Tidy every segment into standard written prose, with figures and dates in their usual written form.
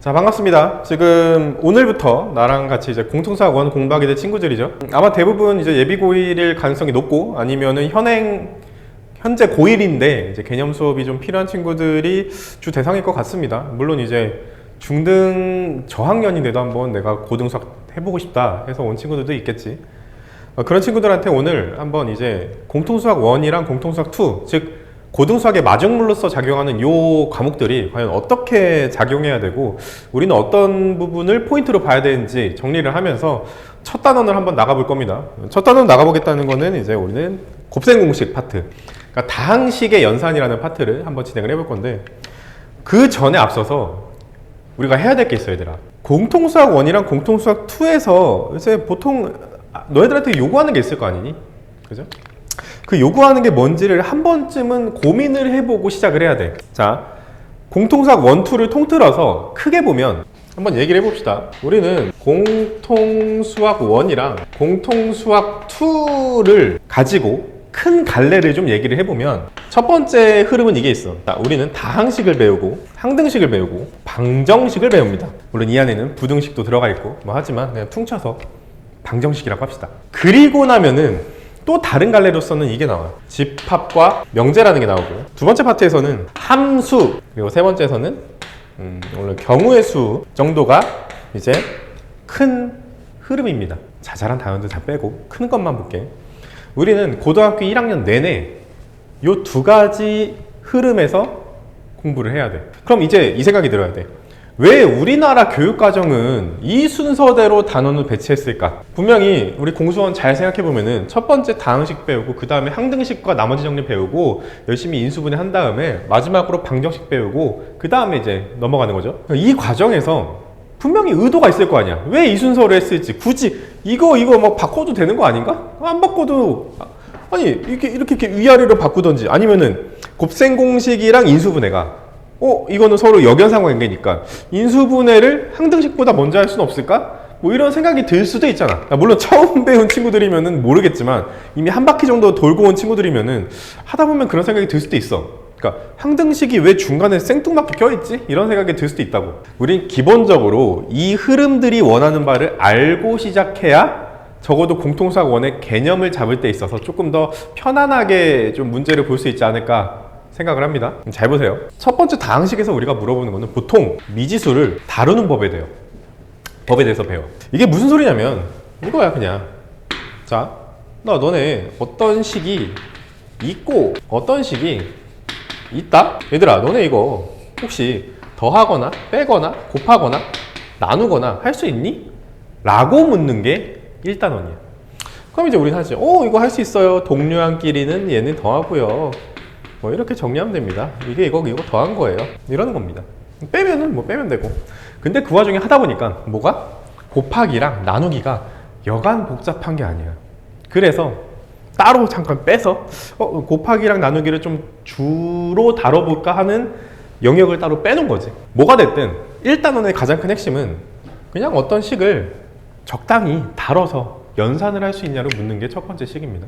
자, 반갑습니다. 지금 오늘부터 나랑 같이 이제 공통수학 원 공부하게 될 친구들이죠. 아마 대부분 이제 예비 고1일 가능성이 높고 아니면은 현재 고1인데 이제 개념 수업이 좀 필요한 친구들이 주 대상일 것 같습니다. 물론 이제 중등 저학년인데도 한번 내가 고등수학 해보고 싶다 해서 온 친구들도 있겠지. 그런 친구들한테 오늘 한번 이제 공통수학 1이랑 공통수학 2, 즉 고등수학의 마중물로서 작용하는 요 과목들이 과연 어떻게 작용해야 되고 우리는 어떤 부분을 포인트로 봐야 되는지 정리를 하면서 첫 단원을 한번 나가볼 겁니다. 첫 단원 나가보겠다는 거는 이제 우리는 곱셈 공식 파트, 그러니까 다항식의 연산이라는 파트를 한번 진행을 해볼 건데, 그 전에 앞서서 우리가 해야 될 게 있어요, 얘들아. 공통수학 1이랑 공통수학 2에서 이제 보통 너희들한테 요구하는 게 있을 거 아니니? 그죠? 그 요구하는 게 뭔지를 한 번쯤은 고민을 해보고 시작을 해야 돼. 자, 공통수학 1, 2를 통틀어서 크게 보면 한번 얘기를 해봅시다. 우리는 공통수학 1이랑 공통수학 2를 가지고 큰 갈래를 좀 얘기를 해보면 첫 번째 흐름은 이게 있어. 자, 우리는 다항식을 배우고 항등식을 배우고 방정식을 배웁니다. 물론 이 안에는 부등식도 들어가 있고 뭐 하지만 그냥 퉁쳐서 방정식이라고 합시다. 그리고 나면은 또 다른 갈래로서는 이게 나와요. 집합과 명제라는 게 나오고, 두 번째 파트에서는 함수, 그리고 세 번째에서는 오늘 경우의 수 정도가 이제 큰 흐름입니다. 자잘한 단어들 다 빼고 큰 것만 볼게. 우리는 고등학교 1학년 내내 이 두 가지 흐름에서 공부를 해야 돼. 그럼 이제 이 생각이 들어야 돼. 왜 우리나라 교육과정은 이 순서대로 단원을 배치했을까? 분명히 우리 공수원 잘 생각해보면은 첫 번째 다항식 배우고 그 다음에 항등식과 나머지 정리 배우고 열심히 인수분해 한 다음에 마지막으로 방정식 배우고 그 다음에 이제 넘어가는 거죠. 이 과정에서 분명히 의도가 있을 거 아니야. 왜 이 순서로 했을지 굳이 이거 막 바꿔도 되는 거 아닌가? 안 바꿔도 아니 이렇게 위아래로 바꾸던지, 아니면은 곱셈 공식이랑 인수분해가 이거는 서로 역연상 관계니까 인수분해를 항등식보다 먼저 할 수는 없을까? 뭐 이런 생각이 들 수도 있잖아. 물론 처음 배운 친구들이면은 모르겠지만 이미 한 바퀴 정도 돌고 온 친구들이면은 하다 보면 그런 생각이 들 수도 있어. 그러니까 항등식이 왜 중간에 생뚱맞게 껴있지? 이런 생각이 들 수도 있다고. 우린 기본적으로 이 흐름들이 원하는 바를 알고 시작해야 적어도 공통수학 1의 개념을 잡을 때 있어서 조금 더 편안하게 좀 문제를 볼 수 있지 않을까 생각을 합니다. 잘 보세요. 첫 번째 다항식에서 우리가 물어보는 거는 보통 미지수를 다루는 법에 대해서 배워. 이게 무슨 소리냐면 이거야 그냥. 자, 너네 어떤 식이 있고 어떤 식이 있다? 얘들아, 너네 이거 혹시 더하거나 빼거나 곱하거나 나누거나 할 수 있니? 라고 묻는 게 1단원이야. 그럼 이제 우리는 하지. 이거 할 수 있어요. 동료한끼리는 얘는 더하고요. 뭐 이렇게 정리하면 됩니다. 이거 더한 거예요. 이러는 겁니다. 빼면은 뭐 빼면 되고. 근데 그 와중에 하다 보니까 뭐가? 곱하기랑 나누기가 여간 복잡한 게 아니야. 그래서 따로 잠깐 빼서 곱하기랑 나누기를 좀 주로 다뤄볼까 하는 영역을 따로 빼놓은 거지. 뭐가 됐든 1단원의 가장 큰 핵심은 그냥 어떤 식을 적당히 다뤄서 연산을 할 수 있냐로 묻는 게 첫 번째 식입니다.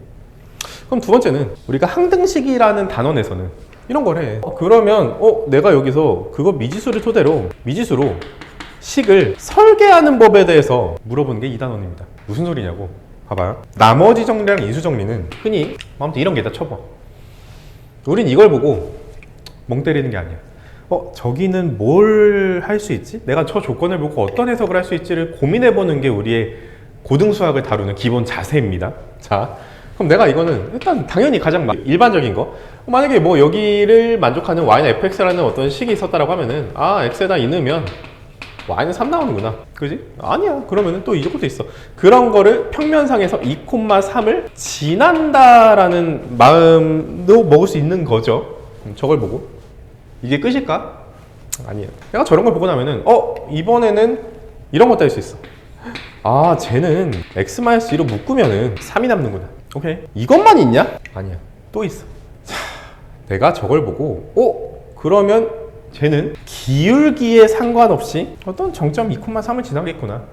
그럼 두 번째는 우리가 항등식이라는 단원에서는 이런 걸 해. 그러면 내가 여기서 그거 미지수로 식을 설계하는 법에 대해서 물어보는 게 2단원입니다. 무슨 소리냐고. 봐봐요. 나머지 정리랑 인수 정리는 흔히 아무튼 이런 게 다 쳐봐. 우린 이걸 보고 멍 때리는 게 아니야. 저기는 뭘 할 수 있지? 내가 저 조건을 보고 어떤 해석을 할 수 있지를 고민해보는 게 우리의 고등수학을 다루는 기본 자세입니다. 자, 그럼 내가 이거는 일단 당연히 가장 일반적인 거, 만약에 뭐 여기를 만족하는 y는 fx라는 어떤 식이 있었다라고 하면은 x에다 2 넣으면 y는 3 나오는구나. 그지? 아니야. 그러면은 또 이것도 있어. 그런 거를 평면상에서 2,3을 지난다라는 마음도 먹을 수 있는 거죠. 저걸 보고 이게 끝일까? 아니에요. 내가 저런 걸 보고 나면은 이번에는 이런 것도 할 수 있어. 쟤는 x-2로 묶으면은 3이 남는구나. 오케이. 이것만 있냐? 아니야. 또 있어. 자, 내가 저걸 보고 그러면 쟤는 기울기에 상관없이 어떤 정점 2,3을 지나겠구나.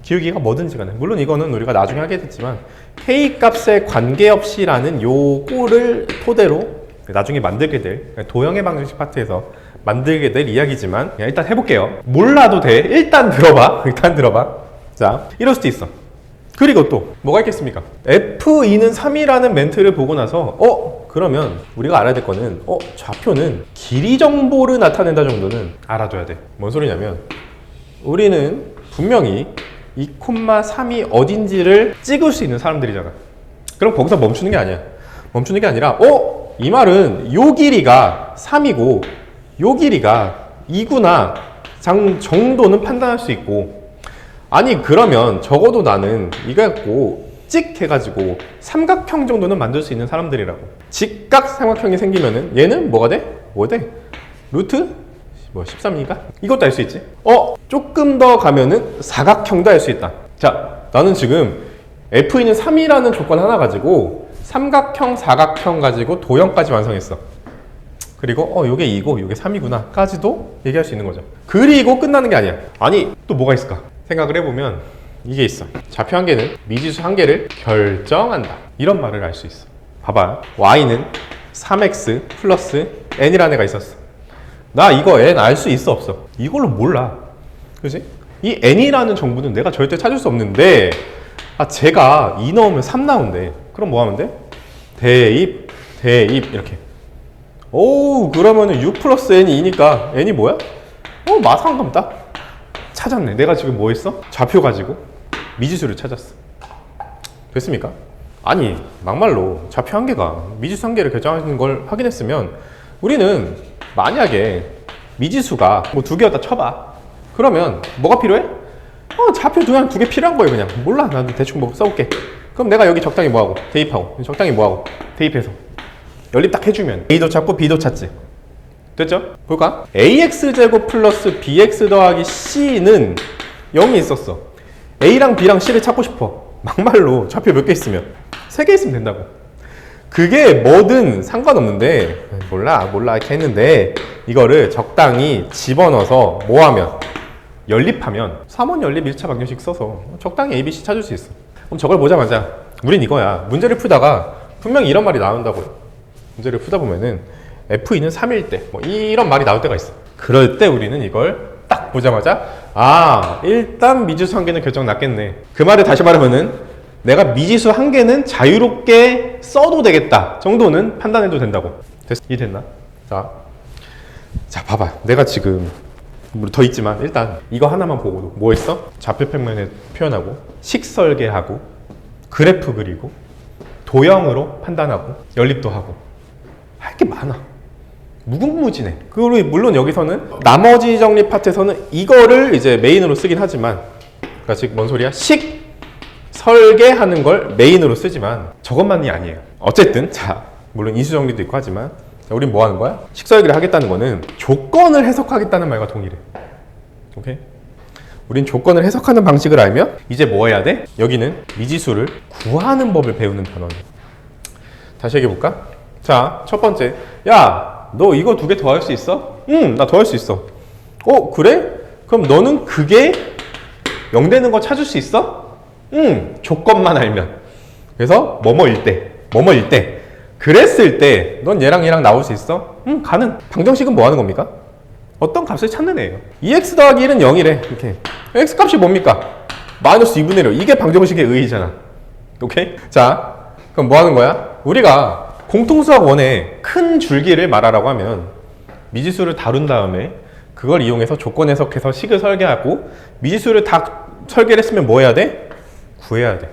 기울기가 뭐든지 간에. 물론 이거는 우리가 나중에 하게 됐지만 k 값에 관계없이라는 요거를 토대로 나중에 만들게 될 도형의 방정식 파트에서 만들게 될 이야기지만 그냥 일단 해볼게요. 몰라도 돼. 일단 들어봐. 일단 들어봐. 자, 이럴 수도 있어. 그리고 또 뭐가 있겠습니까? F2는 3이라는 멘트를 보고 나서 그러면 우리가 알아야 될 거는 좌표는 길이 정보를 나타낸다 정도는 알아둬야 돼. 뭔 소리냐면 우리는 분명히 2,3이 어딘지를 찍을 수 있는 사람들이잖아. 그럼 거기서 멈추는 게 아니야. 멈추는 게 아니라 이 말은 요 길이가 3이고 요 길이가 2구나 정도는 판단할 수 있고, 아니 그러면 적어도 나는 이거 갖고 찍 해가지고 삼각형 정도는 만들 수 있는 사람들이라고. 직각 삼각형이 생기면은 얘는 뭐가 돼? 뭐 돼? 루트 13이니까 이것도 알 수 있지. 조금 더 가면은 사각형도 알 수 있다. 자, 나는 지금 F는 3이라는 조건 하나 가지고 삼각형, 사각형 가지고 도형까지 완성했어. 그리고 요게 2고 요게 3이구나 까지도 얘기할 수 있는 거죠. 그리고 끝나는 게 아니야. 아니 또 뭐가 있을까 생각을 해보면 이게 있어. 좌표 한 개는 미지수 한 개를 결정한다, 이런 말을 알 수 있어. 봐봐, y는 3x 플러스 n이라는 애가 있었어. 나 이거 n 알 수 있어 없어? 이걸로 몰라. 그지? 이 n이라는 정보는 내가 절대 찾을 수 없는데 제가 2 넣으면 3 나온대. 그럼 뭐 하면 돼? 대입 이렇게. 그러면은 6 플러스 n이 2니까 n이 뭐야? 마상감 딱 찾았네. 내가 지금 뭐 했어? 좌표 가지고 미지수를 찾았어. 됐습니까? 아니 막말로 좌표 한 개가 미지수 한 개를 결정하는 걸 확인했으면 우리는 만약에 미지수가 뭐 2개였다 쳐봐. 그러면 뭐가 필요해? 좌표 그냥 2개 필요한 거예요. 그냥 몰라, 나도 대충 뭐 써볼게. 그럼 내가 여기 적당히 뭐하고 대입하고, 적당히 뭐하고 대입해서 연립 딱 해주면 A도 찾고 B도 찾지. 됐죠? 볼까? AX제곱 플러스 BX 더하기 C는 0이 있었어. A랑 B랑 C를 찾고 싶어. 막말로 좌표 몇 개 있으면 3개 있으면 된다고. 그게 뭐든 상관없는데 몰라 이렇게 했는데, 이거를 적당히 집어넣어서 뭐하면 연립하면 3원 연립 1차 방정식 써서 적당히 A, B, C 찾을 수 있어. 그럼 저걸 보자마자 우린 이거야. 문제를 풀다가 분명히 이런 말이 나온다고요. 문제를 풀다 보면은 F2는 3일 때 뭐 이런 말이 나올 때가 있어. 그럴 때 우리는 이걸 딱 보자마자 일단 미지수 한 개는 결정 났겠네. 그 말을 다시 말하면은 내가 미지수 한 개는 자유롭게 써도 되겠다 정도는 판단해도 된다고. 이해됐나? 자 봐봐, 내가 지금 더 있지만 일단 이거 하나만 보고도 뭐 했어? 좌표 평면에 표현하고, 식 설계하고, 그래프 그리고, 도형으로 판단하고, 연립도 하고, 할 게 많아. 무궁무진해. 그리고 물론 여기서는 나머지 정리 파트에서는 이거를 이제 메인으로 쓰긴 하지만, 그러니까 지금 뭔 소리야? 식 설계하는 걸 메인으로 쓰지만 저것만이 아니에요. 어쨌든 자, 물론 인수 정리도 있고 하지만 우린 뭐 하는 거야? 식 설계를 하겠다는 거는 조건을 해석하겠다는 말과 동일해. 오케이? 우린 조건을 해석하는 방식을 알면 이제 뭐 해야 돼? 여기는 미지수를 구하는 법을 배우는 단원이야. 다시 얘기해볼까? 자, 첫 번째, 야, 너 이거 2개 더 할 수 있어? 응, 나 더 할 수 있어. 그래? 그럼 너는 그게 0 되는 거 찾을 수 있어? 응, 조건만 알면. 그래서 뭐뭐일 때 그랬을 때 넌 얘랑 나올 수 있어? 응, 가능. 방정식은 뭐 하는 겁니까? 어떤 값을 찾는 애예요. 2x 더하기 1은 0이래. 이렇게. x 값이 뭡니까? 마이너스 2분의 1. 이게 방정식의 의의잖아. 오케이? 자, 그럼 뭐 하는 거야? 우리가 공통수학 1의 큰 줄기를 말하라고 하면 미지수를 다룬 다음에 그걸 이용해서 조건 해석해서 식을 설계하고, 미지수를 다 설계를 했으면 뭐 해야 돼? 구해야 돼.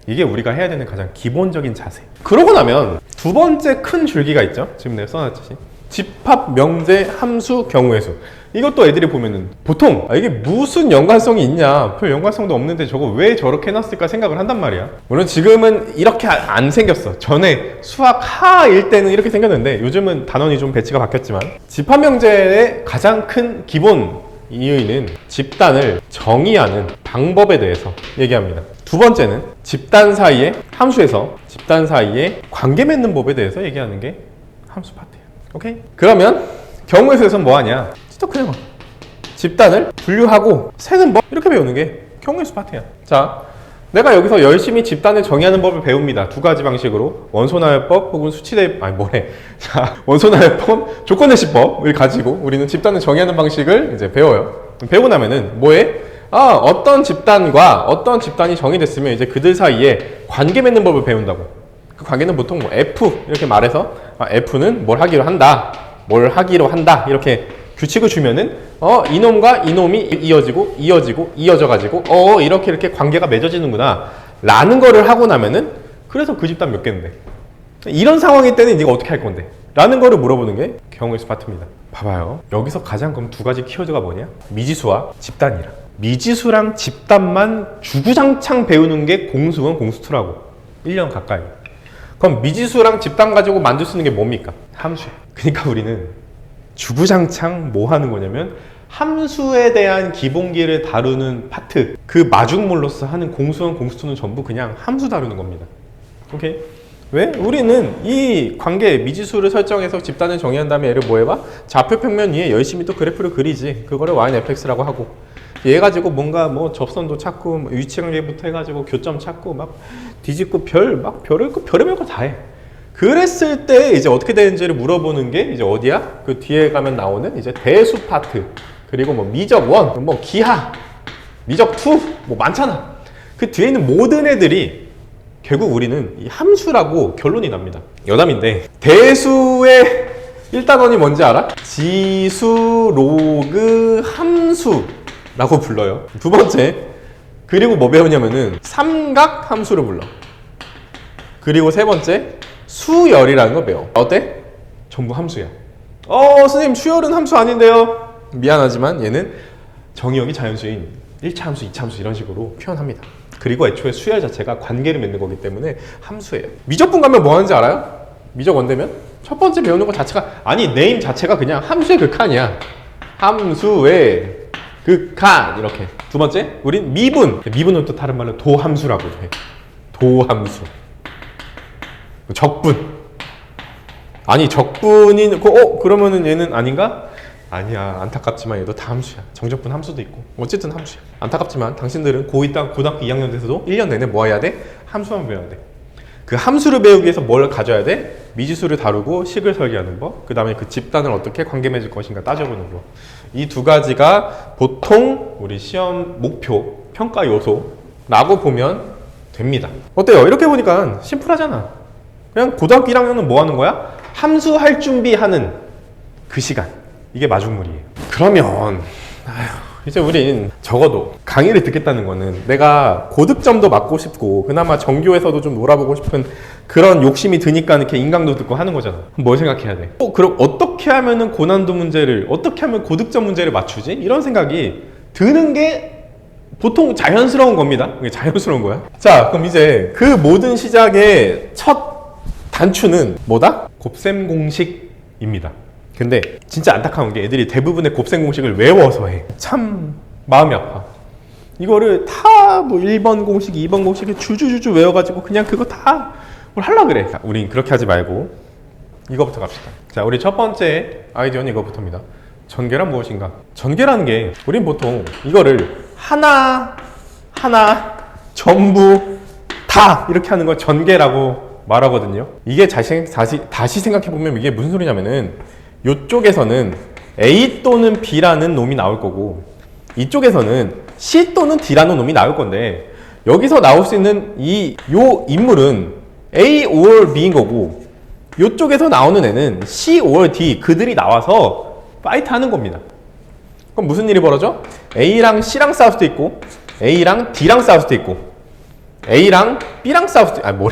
이게 우리가 해야 되는 가장 기본적인 자세. 그러고 나면 두 번째 큰 줄기가 있죠. 지금 내가 써놨듯이 집합, 명제, 함수, 경우의 수. 이것도 애들이 보면은 보통 이게 무슨 연관성이 있냐, 별 연관성도 없는데 저거 왜 저렇게 해놨을까 생각을 한단 말이야. 물론 지금은 이렇게 안 생겼어. 전에 수학 하일 때는 이렇게 생겼는데 요즘은 단원이 좀 배치가 바뀌었지만, 집합 명제의 가장 큰 기본 이의는 집단을 정의하는 방법에 대해서 얘기합니다. 두 번째는 집단 사이에, 함수에서 집단 사이에 관계 맺는 법에 대해서 얘기하는 게 함수 파트예요. 오케이? 그러면 경우의 수에서는 뭐 하냐? 진짜 그냥 집단을 분류하고 세는 법, 이렇게 배우는 게 경우의 수 파트야. 자, 내가 여기서 열심히 집단을 정의하는 법을 배웁니다. 두 가지 방식으로 원소나열법 혹은 수치대 자, 원소나열법, 조건대시법을 가지고 우리는 집단을 정의하는 방식을 이제 배워요. 배우고 나면은 뭐해? 어떤 집단과 어떤 집단이 정의됐으면 이제 그들 사이에 관계 맺는 법을 배운다고. 그 관계는 보통 뭐 F 이렇게 말해서 F는 뭘 하기로 한다, 뭘 하기로 한다 이렇게 규칙을 주면은 이놈과 이놈이 이어져가지고 이렇게 관계가 맺어지는구나 라는 거를 하고 나면은 그래서 그 집단 몇 개인데 이런 상황일 때는 네가 어떻게 할 건데 라는 거를 물어보는 게 경우의 수 파트입니다. 봐봐요. 여기서 가장 그럼 두 가지 키워드가 뭐냐? 미지수와 집단이라. 미지수랑 집단만 주구장창 배우는 게 공수원 공수2라고 1년 가까이. 그럼 미지수랑 집단 가지고 만들 수 있는 게 뭡니까? 함수. 그러니까 우리는 주구장창 뭐 하는 거냐면 함수에 대한 기본기를 다루는 파트, 그 마중물로서 하는 공수원 공수2는 전부 그냥 함수 다루는 겁니다. 오케이? 왜? 우리는 이 관계 미지수를 설정해서 집단을 정의한 다음에 얘를 뭐 해봐? 좌표 평면 위에 열심히 또 그래프를 그리지. 그거를 yfx라고 하고 얘 가지고 뭔가 뭐 접선도 찾고 뭐 위치관계부터 해가지고 교점 찾고 막 뒤집고 별의별 거 다 해. 그랬을 때 이제 어떻게 되는지를 물어보는 게 이제 어디야? 그 뒤에 가면 나오는 이제 대수 파트, 그리고 뭐 미적 1, 뭐 기하, 미적 2, 뭐 많잖아. 그 뒤에 있는 모든 애들이 결국 우리는 이 함수라고 결론이 납니다. 여담인데 대수의 1단원이 뭔지 알아? 지수, 로그, 함수라고 불러요. 두 번째, 그리고 뭐 배우냐면은 삼각 함수를 불러. 그리고 세 번째, 수열이라는 거 배워. 어때? 전부 함수야. 선생님 수열은 함수 아닌데요? 미안하지만 얘는 정의역이 자연수인 1차 함수, 2차 함수 이런 식으로 표현합니다. 그리고 애초에 수열 자체가 관계를 맺는 거기 때문에 함수예요. 미적분 가면 뭐 하는지 알아요? 미적 원되면 첫 번째 배우는 것 자체가 네임 자체가 그냥 함수의 극한이야. 함수의 극한 이렇게. 두 번째, 우린 미분은 또 다른 말로 도함수라고 해. 도함수. 적분. 적분이 그러면은 얘는 아닌가? 아니야. 안타깝지만 얘도 다 함수야. 정적분 함수도 있고 어쨌든 함수야. 안타깝지만 당신들은 고등학교 2학년 돼서도 1년 내내 뭐 해야 돼? 함수만 배워야 돼. 그 함수를 배우기 위해서 뭘 가져야 돼? 미지수를 다루고 식을 설계하는 법, 그 다음에 그 집단을 어떻게 관계 맺을 것인가 따져보는 법. 이 두 가지가 보통 우리 시험 목표, 평가 요소라고 보면 됩니다. 어때요? 이렇게 보니까 심플하잖아. 그냥 고등학교 1학년은 뭐 하는 거야? 함수할 준비하는 그 시간. 이게 마중물이에요. 그러면 이제 우린 적어도 강의를 듣겠다는 거는 내가 고득점도 맞고 싶고 그나마 전교에서도 좀 놀아보고 싶은 그런 욕심이 드니까 이렇게 인강도 듣고 하는 거잖아. 뭘 생각해야 돼? 그럼 어떻게 하면은 고난도 문제를, 어떻게 하면 고득점 문제를 맞추지? 이런 생각이 드는 게 보통 자연스러운 겁니다. 이게 자연스러운 거야. 자, 그럼 이제 그 모든 시작의 첫 단추는 뭐다? 곱셈 공식입니다. 근데 진짜 안타까운 게 애들이 대부분의 곱셈 공식을 외워서 해. 참 마음이 아파. 이거를 다 뭐 1번 공식, 2번 공식에 주주주주 외워가지고 그냥 그거 다 뭘 하려고 그래. 자, 우린 그렇게 하지 말고 이거부터 갑시다. 자, 우리 첫 번째 아이디어는 이거부터입니다. 전개란 무엇인가? 전개라는 게 우린 보통 이거를 하나 전부 다 이렇게 하는 걸 전개라고 말하거든요. 이게 다시 생각해보면 이게 무슨 소리냐면은 이쪽에서는 A 또는 B라는 놈이 나올 거고 이쪽에서는 C 또는 D라는 놈이 나올 건데 여기서 나올 수 있는 요 인물은 A or B인 거고 이쪽에서 나오는 애는 C or D 그들이 나와서 파이트 하는 겁니다. 그럼 무슨 일이 벌어져? A랑 C랑 싸울 수도 있고 A랑 D랑 싸울 수도 있고 A랑 B랑 싸울 수도 있고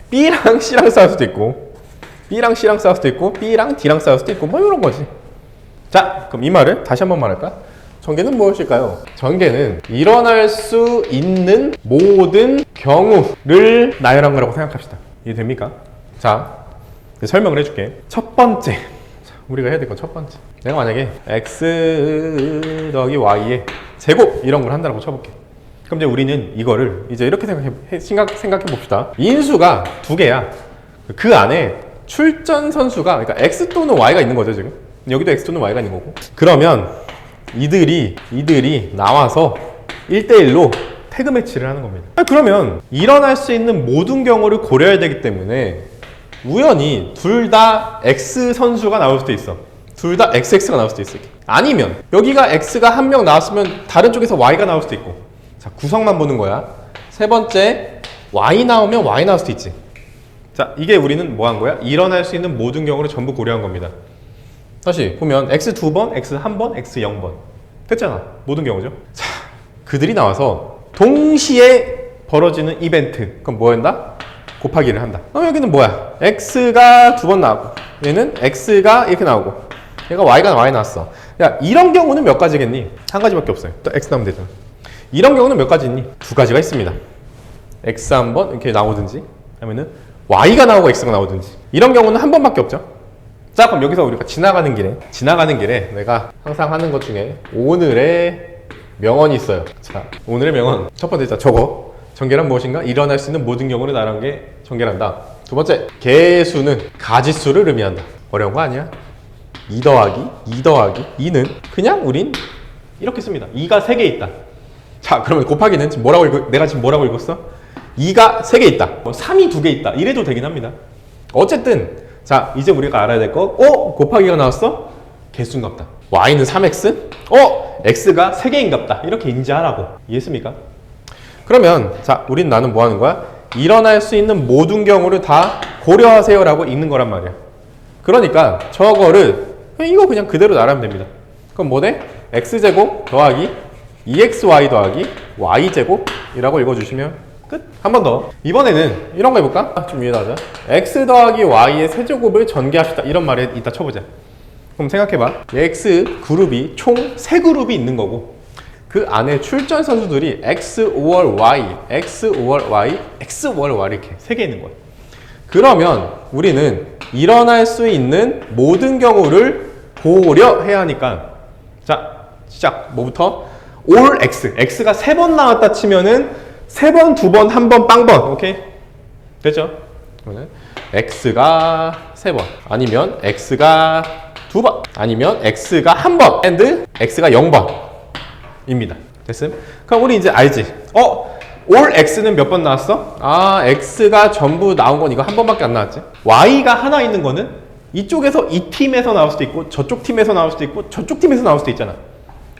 B랑 C랑 싸울 수도 있고 B랑 C랑 싸울 수도 있고 B랑 D랑 싸울 수도 있고 뭐 이런 거지. 자, 그럼 이 말을 다시 한번 말할까? 전개는 무엇일까요? 전개는 일어날 수 있는 모든 경우를 나열한 거라고 생각합시다. 이해됩니까? 자, 설명을 해줄게. 첫 번째, 우리가 해야 될 건 첫 번째. 내가 만약에 x 더하기 y의 제곱 이런 걸 한다고 쳐볼게. 그럼 이제 우리는 이거를 이제 이렇게 생각해 봅시다. 인수가 두 개야. 그 안에 출전 선수가 그러니까 x 또는 y가 있는 거죠 지금. 여기도 x 또는 y가 있는 거고. 그러면 이들이 나와서 1대1로 태그 매치를 하는 겁니다. 그러면 일어날 수 있는 모든 경우를 고려해야 되기 때문에 우연히 둘 다 X 선수가 나올 수도 있어. 둘 다 XX가 나올 수도 있어. 아니면 여기가 X가 한 명 나왔으면 다른 쪽에서 Y가 나올 수도 있고. 자, 구성만 보는 거야. 세 번째, Y 나오면 Y 나올 수도 있지. 자, 이게 우리는 뭐 한 거야? 일어날 수 있는 모든 경우를 전부 고려한 겁니다. 다시 보면 X 2번, X 1번, X 0번 됐잖아. 모든 경우죠. 자, 그들이 나와서 동시에 벌어지는 이벤트. 그럼 뭐한다? 곱하기를 한다. 그럼 여기는 뭐야? X가 2번 나오고 얘는 X가 이렇게 나오고 얘가 Y가 Y 나왔어. 야, 이런 경우는 몇 가지겠니? 한 가지밖에 없어요. 또 X 나오면 되잖아. 이런 경우는 몇 가지 있니? 두 가지가 있습니다. X 한번 이렇게 나오든지 아니면은 Y가 나오고 X가 나오든지. 이런 경우는 한 번밖에 없죠. 자, 그럼 여기서 우리가 지나가는 길에 내가 항상 하는 것 중에 오늘의 명언이 있어요. 자, 오늘의 명언. 첫 번째, 자, 저거. 전개란 무엇인가? 일어날 수 있는 모든 경우를 나란 게 전개란다. 두 번째, 개수는 가지수를 의미한다. 어려운 거 아니야? 2 더하기 2는 그냥 우린 이렇게 씁니다. 2가 3개 있다. 자, 그러면 곱하기는 지금 내가 지금 뭐라고 읽었어? 2가 3개 있다. 뭐 3이 2개 있다. 이래도 되긴 합니다. 어쨌든 자, 이제 우리가 알아야 될 거, 곱하기가 나왔어? 개수인갑다. Y는 3X? X가 3개인갑다. 이렇게 인지하라고. 이해했습니까? 그러면, 자, 나는 뭐 하는 거야? 일어날 수 있는 모든 경우를 다 고려하세요 라고 읽는 거란 말이야. 그러니까, 저거를, 이거 그냥 그대로 나가면 됩니다. 그럼 뭐 돼? X제곱 더하기 2XY 더하기 Y제곱이라고 읽어주시면 끝. 한 번 더. 이번에는 이런 거 해볼까? 좀 이해하자. X 더하기 Y의 세제곱을 전개합시다. 이런 말에 이따 쳐보자. 그럼 생각해봐. X 그룹이 총 3그룹이 있는 거고 그 안에 출전 선수들이 X, 5월, Y, X, 5월, Y, X, 5월, Y 이렇게 3개 있는 거야. 그러면 우리는 일어날 수 있는 모든 경우를 고려해야 하니까 자, 시작. 뭐부터? all X. X가 3번 나왔다 치면은 3번, 2번, 1번, 빵번. 오케이? 됐죠? 그러면 X가 3번. 아니면 X가 2번. 아니면 X가 1번. and X가 0번. 입니다. 됐음? 그럼 우리 이제 알지? all X는 몇 번 나왔어? 아, X가 전부 나온 건 이거 한 번밖에 안 나왔지? Y가 하나 있는 거는 이쪽에서 이 팀에서 나올 수도 있고 저쪽 팀에서 나올 수도 있고 저쪽 팀에서 나올 수도 있잖아.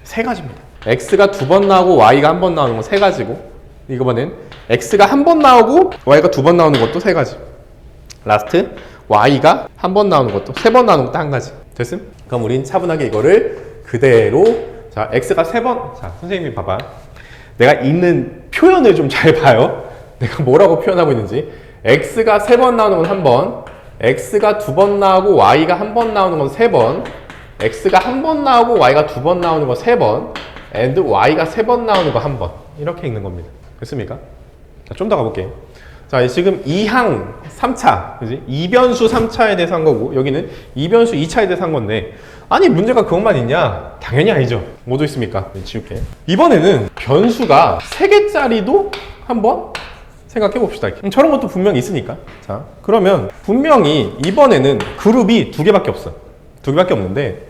3가지입니다. X가 2번 나오고 Y가 1번 나오는 건 3가지고 이거는 X가 1번 나오고 Y가 2번 나오는 것도 3가지. 라스트 Y가 1번 나오는 것도 3번 나오는 것도 1가지. 됐음? 그럼 우린 차분하게 이거를 그대로 자, X가 3번. 자, 선생님이 봐봐. 내가 읽는 표현을 좀 잘 봐요. 내가 뭐라고 표현하고 있는지. X가 3번 나오는 건 1번, X가 2번 나오고 Y가 1번 나오는 건 3번, X가 1번 나오고 Y가 2번 나오는 건 3번, and Y가 3번 나오는 거 1번. 이렇게 읽는 겁니다. 됐습니까? 자, 좀 더 가볼게요. 자, 지금 2항 3차, 그지? 2변수 3차에 대해서 한 거고, 여기는 2변수 2차에 대해서 한 건데, 아니, 문제가 그것만 있냐? 당연히 아니죠. 뭐도 있습니까? 지울게. 이번에는 변수가 3개짜리도 한번 생각해 봅시다. 저런 것도 분명히 있으니까. 자, 그러면 분명히 이번에는 그룹이 2개밖에 없어. 2개밖에 없는데,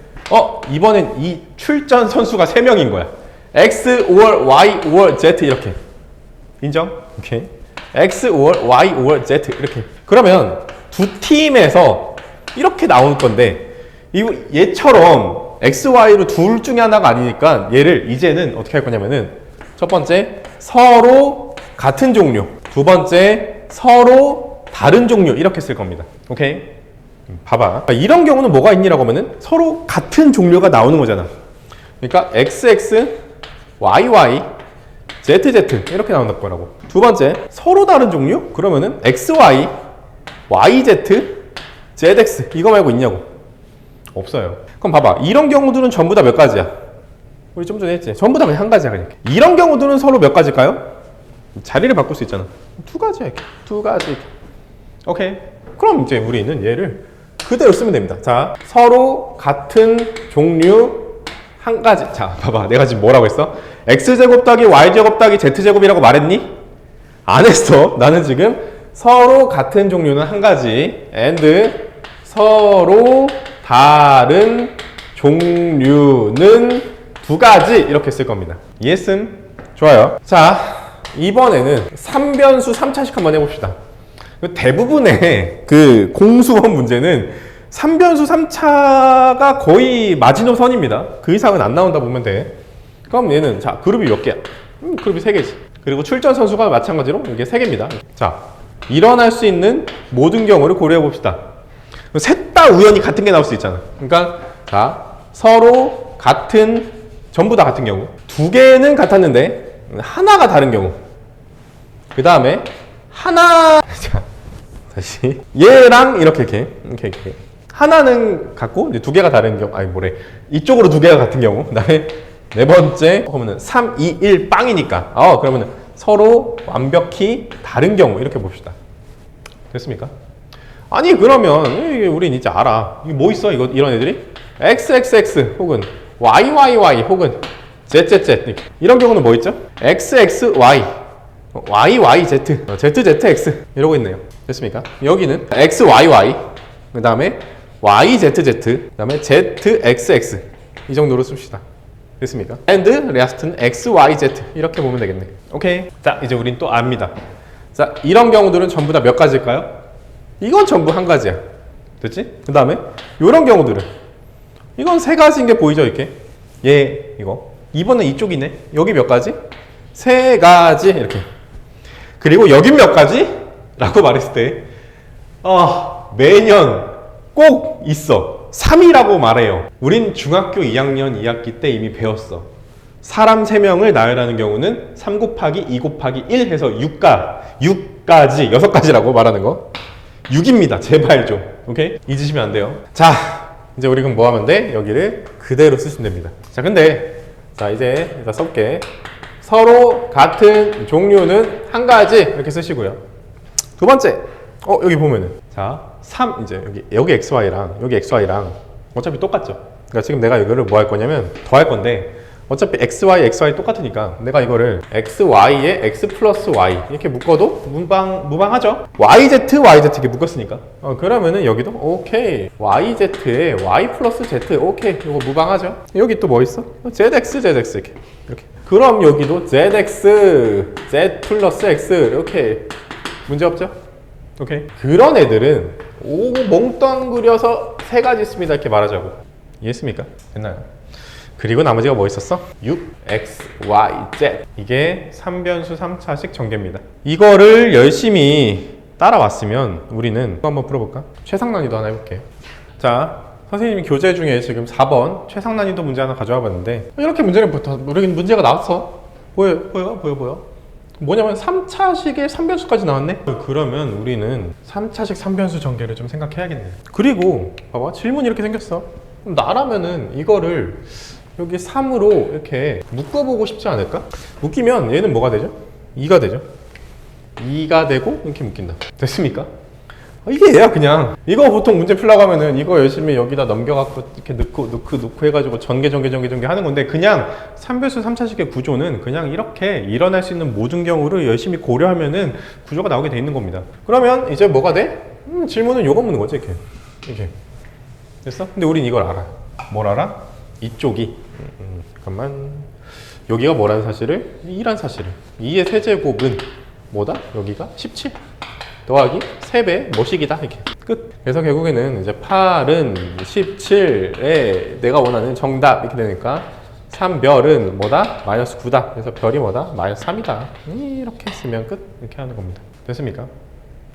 이번엔 이 출전 선수가 3명인 거야. X, 5월, Y, 5월, Z 이렇게. 인정? 오케이. X, 5월, Y, 5월, Z 이렇게. 그러면 두 팀에서 이렇게 나올 건데 이거 얘처럼 X, Y로 둘 중에 하나가 아니니까 얘를 이제는 어떻게 할 거냐면은 첫 번째 서로 같은 종류, 두 번째 서로 다른 종류 이렇게 쓸 겁니다. 오케이? 봐봐. 이런 경우는 뭐가 있니라고 하면은 서로 같은 종류가 나오는 거잖아. 그러니까 XX, YY, ZZ 이렇게 나온다 거라고. 두 번째, 서로 다른 종류? 그러면은 XY, YZ, ZX 이거 말고 있냐고. 없어요. 그럼 봐봐. 이런 경우들은 전부 다 몇 가지야? 우리 좀 전에 했지. 전부 다 그냥 한 가지야 그냥. 이런 경우들은 서로 몇 가지일까요? 자리를 바꿀 수 있잖아. 2가지야 이렇게. 2가지 이렇게. 오케이. 그럼 이제 우리는 얘를 그대로 쓰면 됩니다. 자, 서로 같은 종류 한 가지. 자, 봐봐. 내가 지금 뭐라고 했어? X제곱 더하기 Y제곱 더하기 Z제곱이라고 말했니? 안 했어. 나는 지금 서로 같은 종류는 한 가지 and 서로 다른 종류는 2가지 이렇게 쓸 겁니다. 이해했음? 좋아요. 자, 이번에는 3변수 3차식 한번 해봅시다. 대부분의 그 공수원 문제는 3변수 3차가 거의 마지노선입니다. 그 이상은 안 나온다 보면 돼. 그럼 얘는 자 그룹이 몇 개야? 그룹이 3개지. 그리고 출전 선수가 마찬가지로 이게 3개입니다. 자, 일어날 수 있는 모든 경우를 고려해 봅시다. 셋 다 우연히 같은 게 나올 수 있잖아. 그러니까 자 서로 같은 전부 다 같은 경우, 2개는 같았는데 하나가 다른 경우, 그 다음에 하나 자 다시 얘랑 이렇게 하나는 같고 이제 2개가 다른 경우, 아니 뭐래, 이쪽으로 2개가 같은 경우, 그다음에 네 번째 그러면은 3, 2, 1 빵이니까 그러면은 서로 완벽히 다른 경우 이렇게 봅시다. 됐습니까? 아니 그러면 우린 이제 알아. 이게 뭐 있어? 이런 애들이 XXX 혹은 YYY 혹은 ZZZ 이런 경우는 뭐 있죠? XXY, YYZ, ZZX 이러고 있네요. 됐습니까? 여기는 XYY, 그 다음에 YZZ, 그 다음에 ZXX 이 정도로 씁시다. 됐습니까? and last는 XYZ 이렇게 보면 되겠네. 오케이. 자, 이제 우린 또 압니다. 자, 이런 경우들은 전부 다 몇 가지일까요? 이건 전부 한 가지야. 됐지? 그 다음에 이런 경우들은 이건 3가지인 게 보이죠? 이렇게 이거 2번은 이쪽이네. 여기 몇 가지? 3가지 이렇게. 그리고 여긴 몇 가지? 라고 말했을 때 매년 꼭 있어. 3이라고 말해요. 우린 중학교 2학년 2학기 때 이미 배웠어. 사람 3명을 나열하는 경우는 3 곱하기 2 곱하기 1 해서 6까지 6가지라고 말하는 거 6입니다. 제발 좀. 오케이? 잊으시면 안 돼요. 자, 이제 우리 그럼 뭐 하면 돼? 여기를 그대로 쓰시면 됩니다. 자, 근데 자 이제 일단 써볼게. 서로 같은 종류는 한 가지 이렇게 쓰시고요. 두 번째, 여기 보면은 자 3, 이제 여기 XY랑 여기 XY랑 어차피 똑같죠. 그러니까 지금 내가 이거를 뭐 할 거냐면 더 할 건데, 어차피 XY 똑같으니까 내가 이거를 XY에 X 플러스 Y 이렇게 묶어도 무방하죠. YZ 이렇게 묶었으니까 그러면은 여기도 오케이, YZ에 Y 플러스 Z 오케이, 이거 무방하죠. 여기 또 뭐 있어? ZX 이렇게 그럼 여기도 ZX Z 플러스 X 이렇게 문제 없죠? 오케이. 그런 애들은 몽땅 그려서 3가지 있습니다 이렇게 말하자고. 이해했습니까? 됐나요? 그리고 나머지가 뭐 있었어? 6, X, Y, Z. 이게 3변수 3차식 전개입니다. 이거를 열심히 따라왔으면 우리는 또 한번 풀어볼까? 최상 난이도 하나 해볼게요. 자, 선생님이 교재 중에 지금 4번 최상 난이도 문제 하나 가져와 봤는데 이렇게 문제를 우리 문제가 나왔어. 보여. 뭐냐면 3차식에 3변수까지 나왔네? 그러면 우리는 3차식 3변수 전개를 좀 생각해야겠네. 그리고 봐봐, 질문이 이렇게 생겼어. 그럼 나라면은 이거를 여기 3으로 이렇게 묶어보고 싶지 않을까? 묶이면 얘는 뭐가 되죠? 2가 되죠? 2가 되고 이렇게 묶인다. 됐습니까? 이게 얘야 그냥. 이거 보통 문제 풀려고 하면은 이거 열심히 여기다 넘겨갖고 이렇게 넣고 해가지고 전개 하는 건데, 그냥 3변수 3차식의 구조는 그냥 이렇게 일어날 수 있는 모든 경우를 열심히 고려하면은 구조가 나오게 돼 있는 겁니다. 그러면 이제 뭐가 돼? 질문은 요거 묻는 거지 이렇게. 됐어? 근데 우린 이걸 알아. 뭘 알아? 이쪽이 잠깐만, 여기가 뭐라는 사실을? 2란 사실을. 2의 세제곱은 뭐다? 여기가 17 더하기 3배 뭐식이다 이렇게 끝. 그래서 결국에는 이제 8은 17에 내가 원하는 정답 이렇게 되니까 3별은 뭐다? 마이너스 9다. 그래서 별이 뭐다? 마이너스 3이다. 이렇게 쓰면 끝. 이렇게 하는 겁니다. 됐습니까?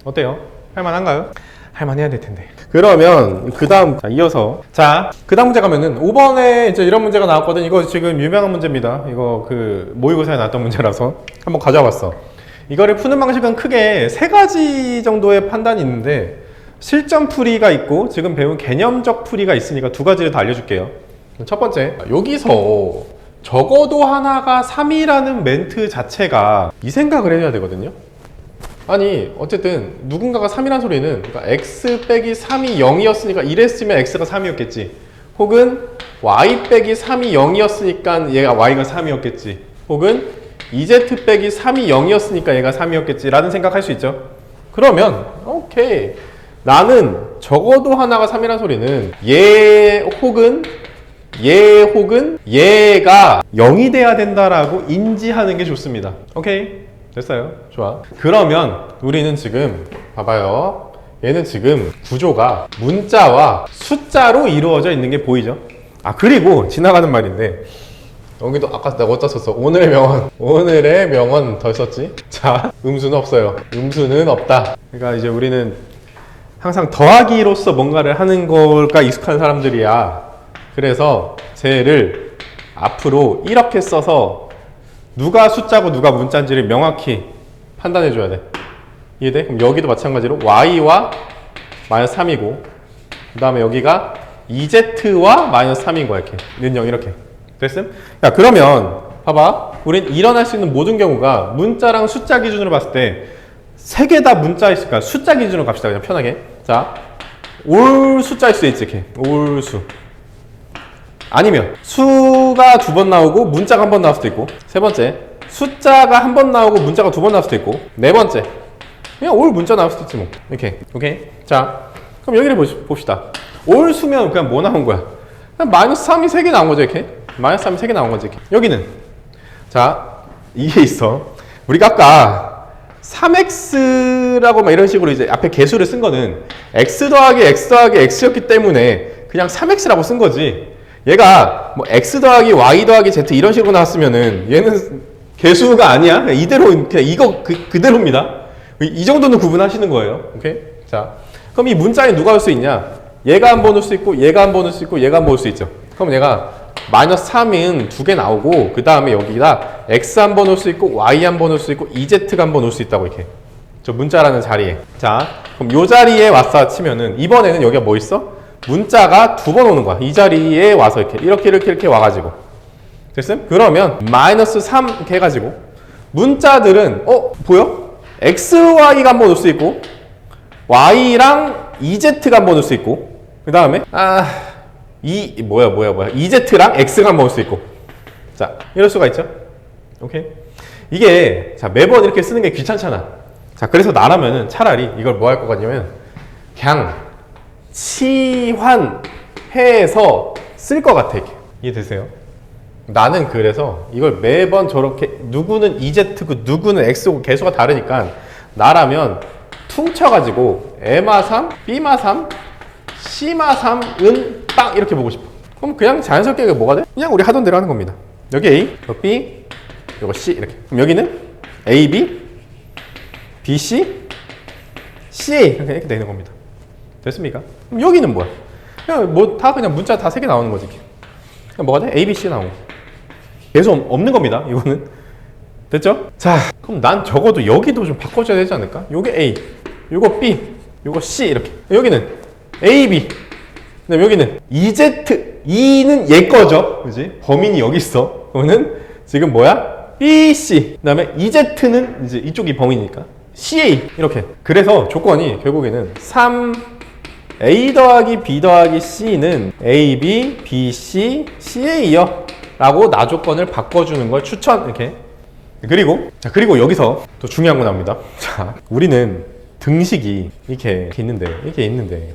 어때요? 할만한가요? 할만해야 될 텐데. 그러면 그 다음, 이어서 그 다음 문제 가면은 5번에 이제 이런 문제가 나왔거든. 이거 지금 유명한 문제입니다. 이거 그 모의고사에 나왔던 문제라서 한번 가져와 봤어. 이거를 푸는 방식은 크게 3가지 정도의 판단이 있는데, 실전 풀이가 있고 지금 배운 개념적 풀이가 있으니까 2가지를 다 알려줄게요. 첫 번째, 여기서 적어도 하나가 3이라는 멘트 자체가 이 생각을 해야 되거든요. 아니 어쨌든 누군가가 3이란 소리는, 그러니까 x 빼기 3이 0이었으니까 이랬으면 x가 3이었겠지, 혹은 y 빼기 3이 0이었으니까 얘가 y가 3이었겠지, 혹은 2z 빼기 3이 0이었으니까 얘가 3이었겠지 라는 생각할 수 있죠. 그러면 오케이, 나는 적어도 하나가 3이란 소리는 얘 혹은 얘가 0이 돼야 된다라고 인지하는 게 좋습니다. 오케이? 됐어요. 좋아. 그러면 우리는 지금 봐봐요. 얘는 지금 구조가 문자와 숫자로 이루어져 있는 게 보이죠? 아, 그리고 지나가는 말인데 여기도 아까 내가 어디다 썼어? 오늘의 명언. 오늘의 명언 덜 썼지? 자, 음수는 없어요. 음수는 없다. 그러니까 이제 우리는 항상 더하기로서 뭔가를 하는 걸까 익숙한 사람들이야. 그래서 쟤를 앞으로 이렇게 써서 누가 숫자고 누가 문자인지를 명확히 판단해 줘야 돼. 이해돼? 그럼 여기도 마찬가지로 y와 마이너스 3이고 그 다음에 여기가 2z와 마이너스 3인 거야. 이렇게 는영 이렇게 됐음? 야, 그러면 봐봐. 우린 일어날 수 있는 모든 경우가 문자랑 숫자 기준으로 봤을 때 세 개 다 문자있으니까 숫자 기준으로 갑시다. 그냥 편하게. 자, 올 숫자일 수 있지. 이렇게 올수. 아니면 수가 2번 나오고 문자가 1번 나올 수도 있고, 세 번째 숫자가 1번 나오고 문자가 2번 나올 수도 있고, 네 번째 그냥 올 문자 나올 수도 있지 뭐. 이렇게. 오케이. 자, 그럼 여기를 봅시다. 올 수면 그냥 뭐 나온 거야? 그냥 마이너스 3이 3개 나온 거죠. 이렇게. 마이너스 3이 3개 나온 거지. 이렇게. 여기는 자, 이게 있어. 우리가 아까 3x라고 막 이런 식으로 이제 앞에 개수를 쓴 거는 x 더하기 x 더하기 x였기 때문에 그냥 3x라고 쓴 거지. 얘가 뭐 x 더하기 y 더하기 z 이런 식으로 나왔으면은 얘는 개수가 아니야. 그냥 이대로 그냥 이거 그대로입니다. 이 정도는 구분하시는 거예요. 오케이? 자, 그럼 이 문자에 누가 올 수 있냐? 얘가 한 번 올 수 있고 얘가 한 번 올 수 있고 얘가 한 번 올 수 있죠. 그럼 얘가 마이너스 3은 2개 나오고 그 다음에 여기다 x 한 번 올 수 있고 y 한 번 올 수 있고 2z가 한 번 올 수 있다고 이렇게. 저 문자라는 자리에. 자, 그럼 요 자리에 왔어 치면은 이번에는 여기가 뭐 있어? 문자가 2번 오는 거야. 이 자리에 와서 이렇게 와가지고. 됐음? 그러면 마이너스 3 이렇게 해가지고 문자들은 보여? xy가 한 번 올 수 있고 y랑 2z가 한 번 올 수 있고 그 다음에 뭐야 2z랑 x가 한 번 올 수 있고. 자, 이럴 수가 있죠. 오케이. 이게 자 매번 이렇게 쓰는 게 귀찮잖아. 자, 그래서 나라면은 차라리 이걸 뭐 할 것 같냐면 그냥 치환해서 쓸 것 같아. 이렇게. 이해되세요? 나는 그래서 이걸 매번 저렇게 누구는 2z고 누구는 x고 개수가 다르니까 나라면 퉁쳐가지고 M마 3, B마 3, C마 3은 딱 이렇게 보고 싶어. 그럼 그냥 자연스럽게 이게 뭐가 돼? 그냥 우리 하던 대로 하는 겁니다. 여기 A, 이거 B, 이거 C 이렇게. 그럼 여기는 A, B, B, C, C, A 이렇게 되는 겁니다. 됐습니까? 그럼 여기는 뭐야? 그냥 뭐 다 그냥 문자 다 3개 나오는 거지. 그럼 뭐가 돼? A, B, C 나오고. 계속 없는 겁니다. 이거는. 됐죠? 자, 그럼 난 적어도 여기도 좀 바꿔줘야 되지 않을까? 요게 A, 요거 B, 요거 C 이렇게. 여기는 A, B. 그다음에 여기는 EZ, E는 얘 거죠. 그지? 범인이 여기 있어. 그거는 지금 뭐야? B, C. 그다음에 EZ는 이제 이쪽이 범인이니까. CA 이렇게. 그래서 조건이 결국에는 3A 더하기 B 더하기 C는 AB, BC, CA요 라고 나 조건을 바꿔주는 걸 추천. 이렇게. 그리고 여기서 또 중요한 거 나옵니다. 자, 우리는 등식이 이렇게 있는데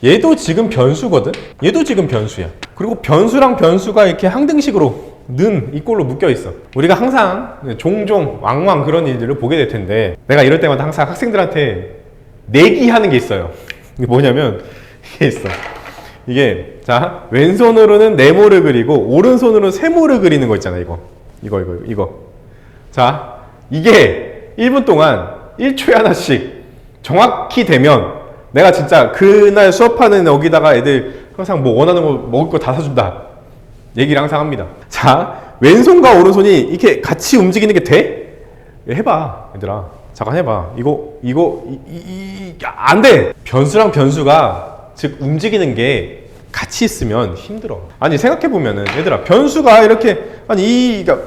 얘도 지금 변수거든? 얘도 지금 변수야. 그리고 변수랑 변수가 이렇게 항등식으로 는 이꼴로 묶여 있어. 우리가 항상 종종 왕왕 그런 일들을 보게 될 텐데 내가 이럴 때마다 항상 학생들한테 내기하는 게 있어요. 이게 뭐냐면 이게 있어. 이게 자, 왼손으로는 네모를 그리고 오른손으로는 세모를 그리는 거 있잖아. 이거. 자, 이게 1분 동안 1초에 하나씩 정확히 되면 내가 진짜 그날 수업하는 여기다가 애들 항상 뭐 원하는 거 먹을 거 다 사준다 얘기를 항상 합니다. 자, 왼손과 오른손이 이렇게 같이 움직이는 게 돼? 해봐 얘들아. 잠깐 해봐. 안 돼. 변수랑 변수가 즉 움직이는 게 같이 있으면 힘들어. 아니 생각해보면은 얘들아, 변수가 이렇게 그러니까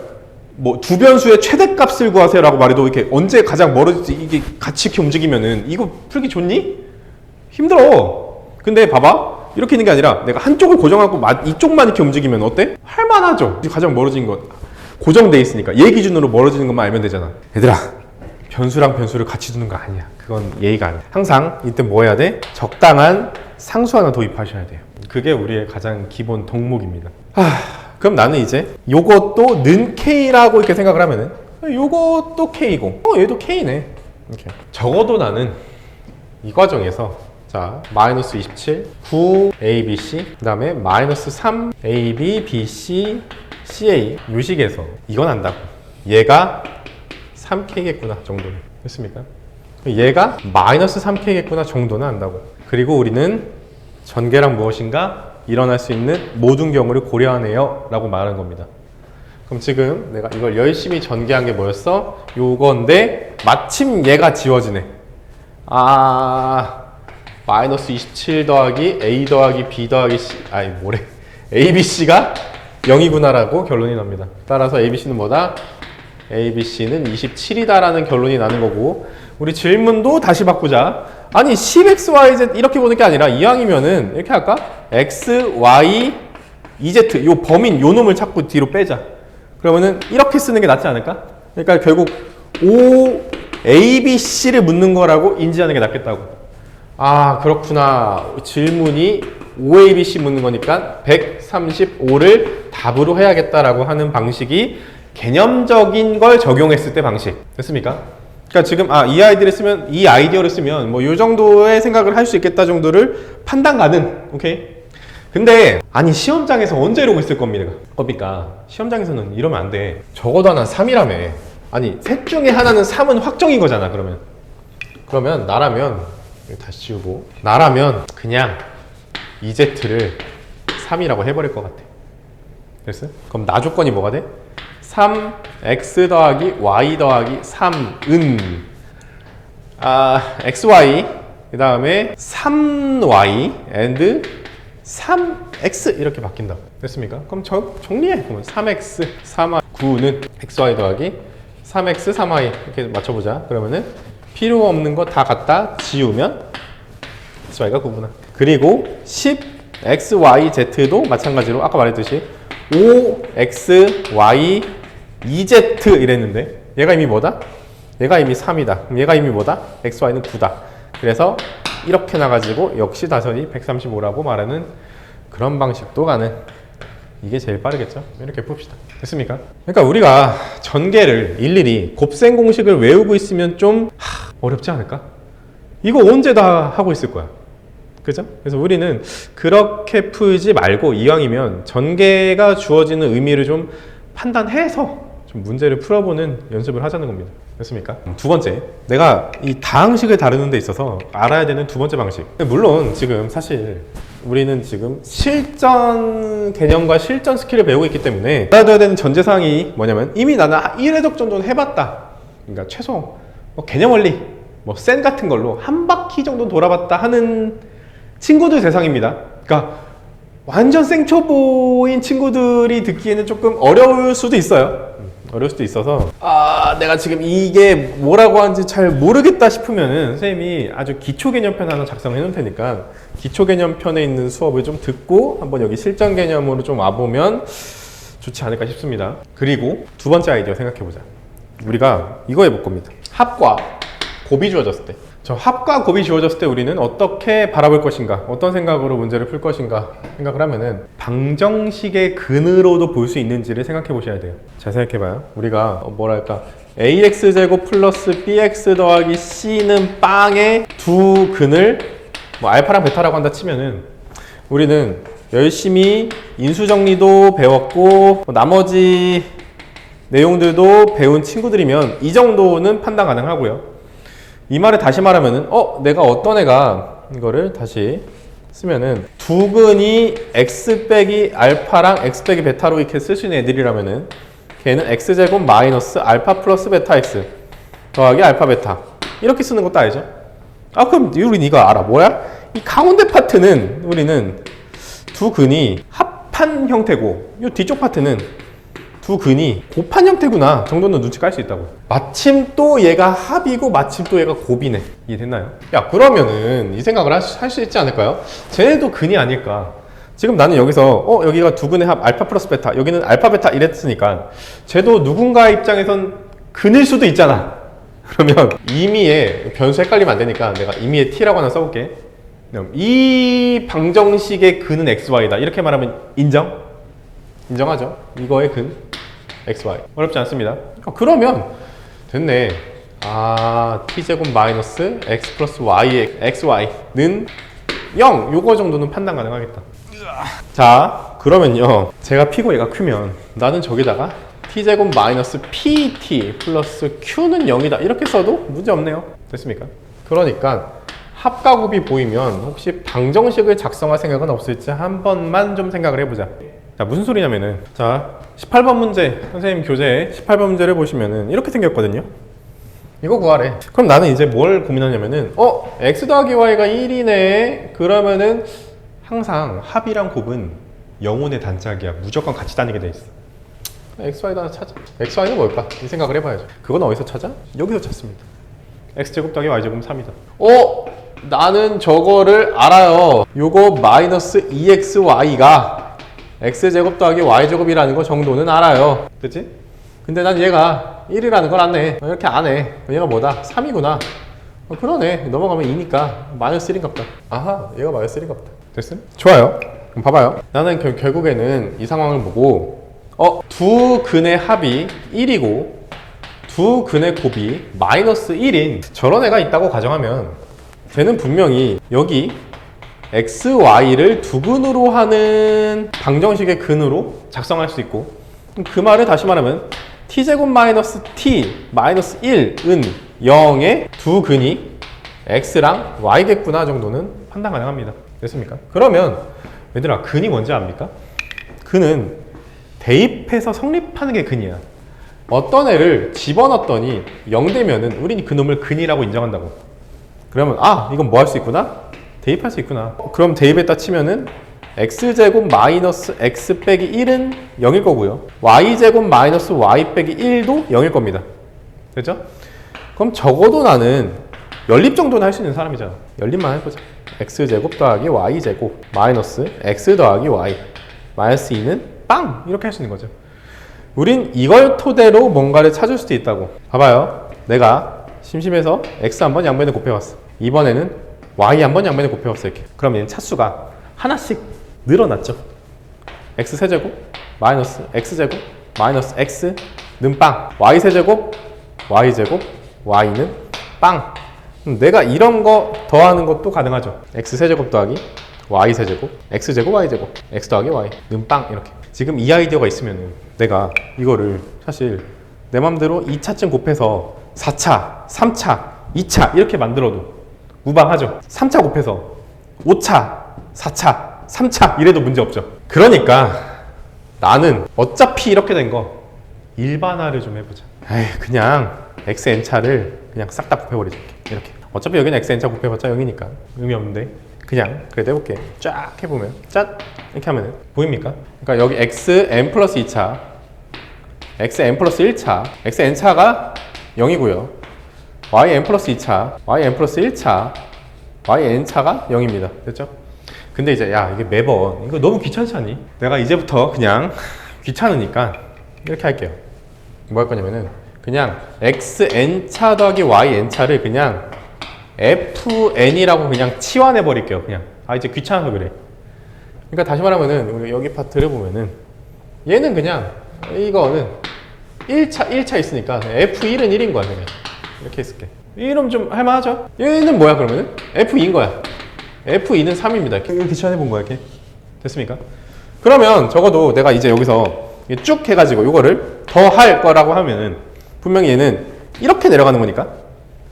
뭐 두 변수의 최대값을 구하세요라고 말해도 이렇게 언제 가장 멀어질지 이게 같이 이렇게 움직이면은 이거 풀기 좋니? 힘들어. 근데 봐봐, 이렇게 있는 게 아니라 내가 한쪽을 고정하고 이쪽만 이렇게 움직이면 어때? 할만하죠. 가장 멀어진 것 고정돼 있으니까 얘 기준으로 멀어지는 것만 알면 되잖아. 얘들아, 변수랑 변수를 같이 두는 거 아니야. 그건 예의가 아니야. 항상 이때 뭐 해야 돼? 적당한 상수 하나 도입하셔야 돼요. 그게 우리의 가장 기본 덕목입니다. 그럼 나는 이제 요것도 는 K라고 이렇게 생각을 하면은 요것도 K고 얘도 K네. 이렇게. 적어도 나는 이 과정에서 자 마이너스 27, 9 ABC 그 다음에 마이너스 3 AB, BC, CA 요 식에서 이건 안다고. 얘가 3K겠구나 정도는. 됐습니까? 얘가 마이너스 3K겠구나 정도는 안다고. 그리고 우리는 전개랑 무엇인가 일어날 수 있는 모든 경우를 고려하네요 라고 말하는 겁니다. 그럼 지금 내가 이걸 열심히 전개한 게 뭐였어? 요건데 마침 얘가 지워지네. 마이너스 27 더하기 A 더하기 B 더하기 C ABC가 0이구나 라고 결론이 납니다. 따라서 ABC는 뭐다? ABC는 27이다 라는 결론이 나는 거고, 우리 질문도 다시 바꾸자. 아니 10XYZ 이렇게 보는 게 아니라 이왕이면은 이렇게 할까? X, Y, EZ 요 범인 요 놈을 자꾸 뒤로 빼자. 그러면은 이렇게 쓰는 게 낫지 않을까? 그러니까 결국 O, A, B, C를 묻는 거라고 인지하는 게 낫겠다고. 그렇구나. 질문이 OABC 묻는 거니까 135를 답으로 해야겠다라고 하는 방식이 개념적인 걸 적용했을 때 방식. 됐습니까? 그러니까 지금 이 아이디어를 쓰면 뭐 요 정도의 생각을 할 수 있겠다 정도를 판단 가능. 오케이? 근데 아니 시험장에서 언제 이러고 있을 겁니까? 시험장에서는 이러면 안 돼. 적어도 하나 3이라며. 아니 셋 중에 하나는 3은 확정인 거잖아. 그러면 나라면 다시 지우고, 나라면 그냥 EZ를 3이라고 해버릴 것 같아. 됐어? 그럼 나 조건이 뭐가 돼? 3x 더하기 y 더하기 3은 xy 그 다음에 3y and 3x 이렇게 바뀐다. 됐습니까? 그럼 정리해. 그러면 3x 3y 9는 xy 더하기 3x 3y 이렇게 맞춰보자. 그러면은 필요 없는 거 다 갖다 지우면 xy가 9구나. 그리고 10xyz도 마찬가지로 아까 말했듯이 5xy 2z 이랬는데 얘가 이미 뭐다? 얘가 이미 3이다. 그럼 얘가 이미 뭐다? xy는 9다. 그래서 이렇게 나가지고 역시 다시 135라고 말하는 그런 방식도 가능. 이게 제일 빠르겠죠? 이렇게 풉시다. 됐습니까? 그러니까 우리가 전개를 일일이 곱셈 공식을 외우고 있으면 좀 어렵지 않을까? 이거 언제 다 하고 있을 거야. 그죠? 그래서 우리는 그렇게 풀지 말고 이왕이면 전개가 주어지는 의미를 좀 판단해서 좀 문제를 풀어보는 연습을 하자는 겁니다. 됐습니까? 두 번째, 내가 이 다항식을 다루는 데 있어서 알아야 되는 두 번째 방식. 물론 지금 사실 우리는 지금 실전 개념과 실전 스킬을 배우고 있기 때문에 알아둬야 되는 전제사항이 뭐냐면 이미 나는 1회적 정도는 해봤다. 그러니까 최소 개념 원리, 센 같은 걸로 한 바퀴 정도 돌아봤다 하는 친구들 대상입니다. 그러니까 완전 생초보인 친구들이 듣기에는 조금 어려울 수도 있어요. 어려울 수도 있어서 내가 지금 이게 뭐라고 하는지 잘 모르겠다 싶으면은 선생님이 아주 기초 개념편 하나 작성해 놓을 테니까 기초 개념편에 있는 수업을 좀 듣고 한번 여기 실전 개념으로 좀 와보면 좋지 않을까 싶습니다. 그리고 두 번째 아이디어 생각해 보자. 우리가 이거 해볼 겁니다. 합과 곱이 주어졌을 때, 저 합과 곱이 주어졌을 때 우리는 어떻게 바라볼 것인가, 어떤 생각으로 문제를 풀 것인가 생각을 하면은 방정식의 근으로도 볼 수 있는지를 생각해 보셔야 돼요. 잘 생각해봐요. 우리가 뭐랄까 ax제곱 플러스 bx 더하기 c는 빵의 두 근을 알파랑 베타라고 한다 치면은 우리는 열심히 인수정리도 배웠고 나머지 내용들도 배운 친구들이면 이 정도는 판단 가능하고요. 이 말을 다시 말하면은 내가 어떤 애가 이거를 다시 쓰면은 두 근이 x 빼기 알파랑 x 빼기 베타로 이렇게 쓸 수 있는 애들이라면은 걔는 x제곱 마이너스 알파 플러스 베타 x 더하기 알파 베타 이렇게 쓰는 것도 알죠? 그럼 우린 이거 알아. 뭐야? 이 가운데 파트는 우리는 두 근이 합한 형태고 이 뒤쪽 파트는 두 근이 곱한 형태구나 정도는 눈치 깔 수 있다고. 마침 또 얘가 합이고 마침 또 얘가 곱이네. 이해됐나요? 그러면은 이 생각을 할 수 있지 않을까요? 쟤네도 근이 아닐까. 지금 나는 여기서 여기가 두 근의 합 알파 플러스 베타, 여기는 알파 베타 이랬으니까 쟤도 누군가의 입장에선 근일 수도 있잖아. 그러면 임의의 변수 헷갈리면 안 되니까 내가 임의의 t라고 하나 써볼게. 이 방정식의 근은 xy다 이렇게 말하면 인정하죠? 이거의 근 xy. 어렵지 않습니다. 그러면 됐네. 아, t제곱 마이너스 x 플러스 y의 xy는 0! 요거 정도는 판단 가능하겠다. 자, 그러면요, 제가 p고 얘가 q면 나는 저기다가 t제곱 마이너스 pt 플러스 q는 0이다 이렇게 써도 문제 없네요. 됐습니까? 그러니까 합가곱이 보이면 혹시 방정식을 작성할 생각은 없을지 한 번만 좀 생각을 해보자. 자, 무슨 소리냐면은, 자, 18번 문제, 선생님 교재 18번 문제를 보시면은 이렇게 생겼거든요. 이거 구하래. 그럼 나는 이제 뭘 고민하냐면은, x 더하기 y가 1이네. 그러면은 항상 합이랑 곱은 영혼의 단짝이야. 무조건 같이 다니게 돼 있어. xy도 하나 찾아. xy는 뭘까? 이 생각을 해봐야죠. 그건 어디서 찾아? 여기서 찾습니다. x제곱 더하기 y제곱은 3이다. 나는 저거를 알아요. 요거 마이너스 2xy가 x제곱 더하기 y제곱이라는 거 정도는 알아요. 됐지? 근데 난 얘가 1이라는 걸 안 해. 이렇게 안 해. 얘가 뭐다? 3이구나. 그러네. 넘어가면 2니까 마이너스 1인가 보다. 아하, 얘가 마이너스 1인가 보다. 됐음? 좋아요. 그럼 봐봐요. 나는 결국에는 이 상황을 보고 두 근의 합이 1이고 두 근의 곱이 마이너스 1인 저런 애가 있다고 가정하면 쟤는 분명히 여기 xy를 두 근으로 하는 방정식의 근으로 작성할 수 있고, 그 말을 다시 말하면 t제곱 마이너스 t 마이너스 1은 0의 두 근이 x랑 y겠구나 정도는 판단 가능합니다. 됐습니까? 그러면 얘들아, 근이 뭔지 압니까? 근은 대입해서 성립하는 게 근이야. 어떤 애를 집어넣었더니 0 되면은 우린 그놈을 근이라고 인정한다고. 그러면 이건 뭐 할 수 있구나? 대입할 수 있구나. 그럼 대입했다 치면은 x제곱 마이너스 x 빼기 1은 0일 거고요. y제곱 마이너스 y 빼기 1도 0일 겁니다. 됐죠? 그럼 적어도 나는 연립 정도는 할 수 있는 사람이잖아. 연립만 해보자. x제곱 더하기 y제곱 마이너스 x 더하기 y 마이너스 2는 빵! 이렇게 할 수 있는 거죠. 우린 이걸 토대로 뭔가를 찾을 수도 있다고. 봐봐요. 내가 심심해서 x 한번 양변에 곱해봤어. 이번에는 y 한번 양변에 곱해봤어. 이렇게. 그럼 얘는 차수가 하나씩 늘어났죠. x 세제곱 마이너스 x 제곱 마이너스 x는 빵. y 세제곱 y 제곱 y는 빵. 내가 이런 거 더하는 것도 가능하죠. x 세제곱 더하기 y 세제곱 x 제곱 y 제곱 x 더하기 y는 빵. 이렇게. 지금 이 아이디어가 있으면 내가 이거를 사실 내 맘대로 2차쯤 곱해서 4차, 3차, 2차 이렇게 만들어도 무방하죠. 3차 곱해서 5차, 4차, 3차 이래도 문제 없죠. 그러니까 나는 어차피 이렇게 된 거 일반화를 좀 해보자. 그냥 xn차를 그냥 싹 다 곱해버리자. 이렇게. 어차피 여기는 xn차 곱해봤자 0이니까 의미 없는데 그냥 그래도 해볼게. 쫙 해보면 짠! 이렇게 하면 보입니까? 그러니까 여기 xn 플러스 2차 xn 플러스 1차 xn차가 0이고요. yn 플러스 2차 yn 플러스 1차 yn차가 0입니다. 됐죠? 근데 이제 이게 매번 이거 너무 귀찮지 않니? 내가 이제부터 그냥 귀찮으니까 이렇게 할게요. 뭐 할 거냐면은 그냥 xn차 더하기 yn차를 그냥 fn이라고 그냥 치환해 버릴게요. 그냥 이제 귀찮아서 그래. 그러니까 다시 말하면은 우리 여기 파트를 보면은 얘는 그냥 이거는 1차 있으니까 f1은 1인 거야. 그냥 이렇게 했을게. 이러면 좀 할만하죠? 얘는 뭐야 그러면은? f2인 거야. f2는 3입니다. 이렇게 귀찮아 본 거야. 이렇게 됐습니까? 그러면 적어도 내가 이제 여기서 쭉 해가지고 이거를 더 할 거라고 하면은 분명히 얘는 이렇게 내려가는 거니까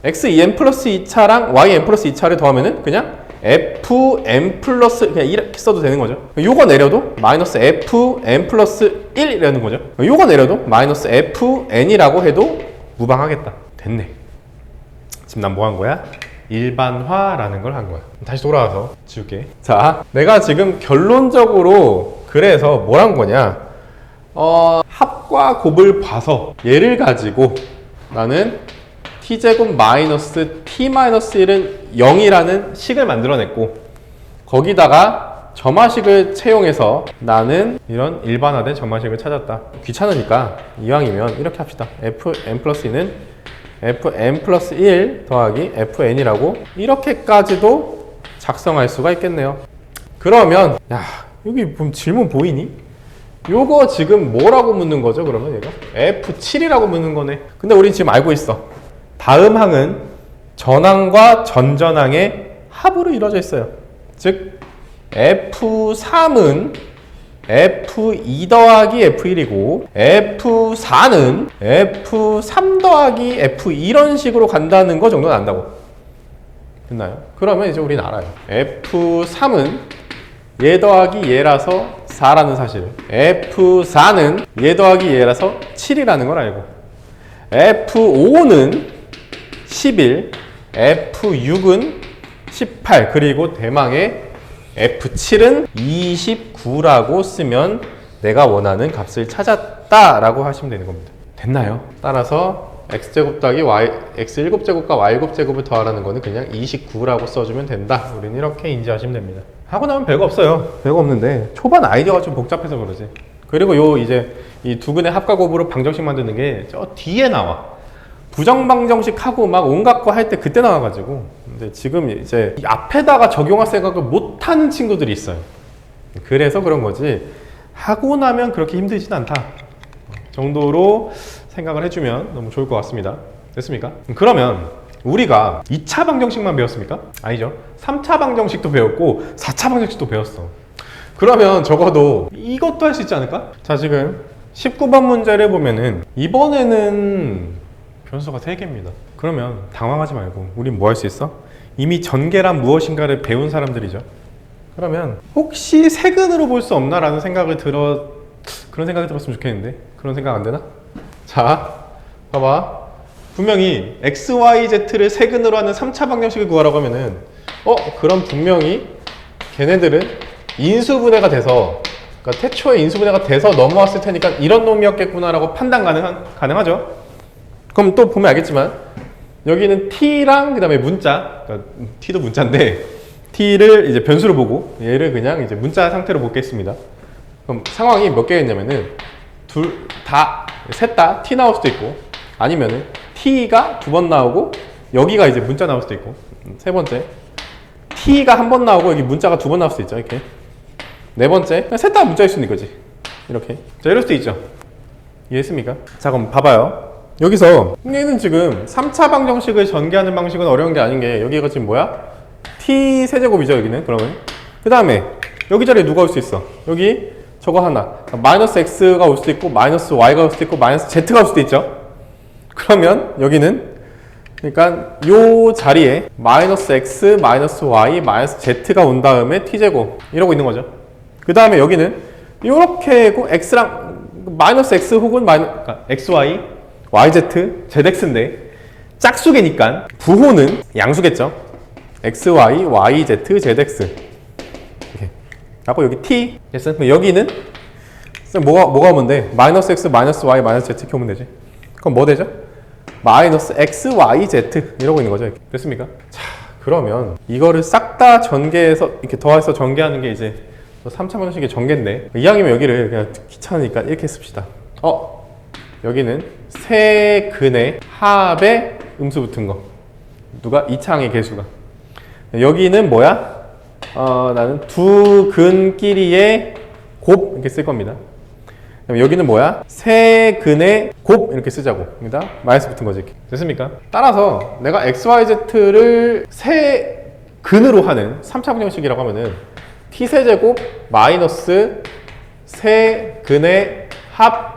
xn 플러스 2차랑 yn 플러스 2차를 더하면은 그냥 fn 플러스 그냥 이렇게 써도 되는 거죠. 요거 내려도 마이너스 fn 플러스 1이라는 거죠. 요거 내려도 마이너스 fn이라고 해도 무방하겠다. 됐네. 지금 난 뭐 한 거야? 일반화라는 걸 한 거야. 다시 돌아와서 지울게. 자, 내가 지금 결론적으로 그래서 뭘 한 거냐? 합과 곱을 봐서 얘를 가지고 나는 t제곱 마이너스 t 마이너스 1은 0이라는 식을 만들어냈고 거기다가 점화식을 채용해서 나는 이런 일반화된 점화식을 찾았다. 귀찮으니까 이왕이면 이렇게 합시다. fn 플러스 2는 fn 플러스 1 더하기 fn이라고 이렇게까지도 작성할 수가 있겠네요. 그러면 여기 질문 보이니? 요거 지금 뭐라고 묻는 거죠, 그러면 얘가? F7이라고 묻는 거네. 근데 우리 지금 알고 있어. 다음 항은 전항과 전전항의 합으로 이루어져 있어요. 즉 F3은 F2 더하기 F1이고 F4는 F3 더하기 F2 이런 식으로 간다는 거 정도는 안다고. 됐나요? 그러면 이제 우리는 알아요. F3은 얘 더하기 얘라서 4라는 사실, F4는 얘 더하기 얘라서 7이라는 걸 알고, F5는 11, F6은 18, 그리고 대망의 F7은 29라고 쓰면 내가 원하는 값을 찾았다라고 하시면 되는 겁니다. 됐나요? 따라서 x제곱 더하기 x7제곱과 y7제곱을 더하라는 거는 그냥 29라고 써주면 된다. 우리는 이렇게 인지하시면 됩니다. 하고 나면 별거 없어요. 별거 없는데 초반 아이디어가 좀 복잡해서 그러지. 그리고 요 이제 이 두근의 합과 곱으로 방정식 만드는 게 저 뒤에 나와. 부정방정식 하고 막 온갖 거 할 때 그때 나와가지고. 근데 지금 이제 이 앞에다가 적용할 생각을 못하는 친구들이 있어요. 그래서 그런 거지. 하고 나면 그렇게 힘들진 않다 정도로 생각을 해주면 너무 좋을 것 같습니다. 됐습니까? 그러면 우리가 2차 방정식만 배웠습니까? 아니죠. 3차 방정식도 배웠고 4차 방정식도 배웠어. 그러면 적어도 이것도 할 수 있지 않을까? 자, 지금 19번 문제를 보면은 이번에는 변수가 3개입니다. 그러면 당황하지 말고 우린 뭐 할 수 있어? 이미 전개란 무엇인가를 배운 사람들이죠. 그러면 혹시 세근으로 볼 수 없나? 라는 생각을 그런 생각이 들었으면 좋겠는데 그런 생각 안 되나? 자, 봐봐. 분명히 x, y, z를 세근으로 하는 3차 방정식을 구하라고 하면은 그럼 분명히 걔네들은 인수분해가 돼서, 그러니까 태초에 인수분해가 돼서 넘어왔을 테니까 이런 놈이었겠구나라고 판단 가능하죠. 그럼 또 보면 알겠지만 여기는 t랑 그 다음에 문자, 그러니까 t도 문자인데 t를 이제 변수로 보고 얘를 그냥 이제 문자 상태로 보겠습니다. 그럼 상황이 몇 개겠냐면은 셋 다 t 나올 수도 있고, 아니면은 t가 2번 나오고 여기가 이제 문자 나올 수도 있고, 세 번째 t가 1번 나오고 여기 문자가 2번 나올 수도 있죠. 이렇게 네 번째 셋 다 문자일 수 있는 거지. 이렇게. 자, 이럴 수도 있죠. 이해했습니까? 자, 그럼 봐봐요. 여기서 얘는 지금 3차 방정식을 전개하는 방식은 어려운 게 아닌 게 여기가 지금 뭐야? t 세제곱이죠. 여기는. 그러면 그 다음에 여기 자리에 누가 올 수 있어? 여기 저거 하나, 마이너스 x가 올 수도 있고 마이너스 y가 올 수도 있고 마이너스 z가 올 수도 있죠. 그러면 여기는 그러니까 요 자리에 마이너스 x, 마이너스 y, 마이너스 z가 온 다음에 t제곱 이러고 있는 거죠. 그 다음에 여기는 요렇게 x랑 마이너스 x 혹은 그러니까 xy, yz, zx인데 짝수개니까 부호는 양수겠죠. xy, yz, zx 이렇게 하고 여기 t 됐어? 여기는 뭐가 오면 돼? 마이너스 x, 마이너스 y, 마이너스 z 이렇게 오면 되지. 그럼 뭐 되죠? 마이너스 x, y, z 이러고 있는 거죠. 이렇게. 됐습니까? 자, 그러면 이거를 싹 다 전개해서 이렇게 더해서 전개하는 게 이제 3차 방정식의 전개인데, 이왕이면 여기를 그냥 귀찮으니까 이렇게 씁시다. 여기는 세 근의 합에 음수 붙은 거. 누가? 2차항의 개수가. 여기는 뭐야? 나는 두 근끼리의 곱 이렇게 쓸 겁니다. 여기는 뭐야? 세 근의 곱 이렇게 쓰자고. 입니다. 마이너스 붙은 거지. 이렇게. 됐습니까? 따라서 내가 xyz를 세 근으로 하는 3차 방정식이라고 하면은 t세제곱 마이너스 세 근의 합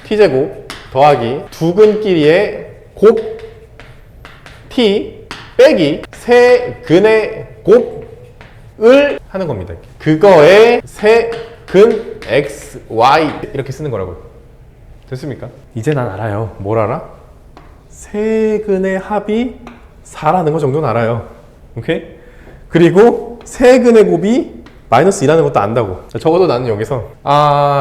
t제곱 더하기 두 근끼리의 곱 t 빼기 세 근의 곱을 하는 겁니다. 그거에 세 근 x, y 이렇게 쓰는 거라고요. 됐습니까? 이제 난 알아요. 뭘 알아? 세 근의 합이 4라는 거 정도는 알아요. 오케이? 그리고 세 근의 곱이 마이너스 2라는 것도 안다고. 적어도 나는 여기서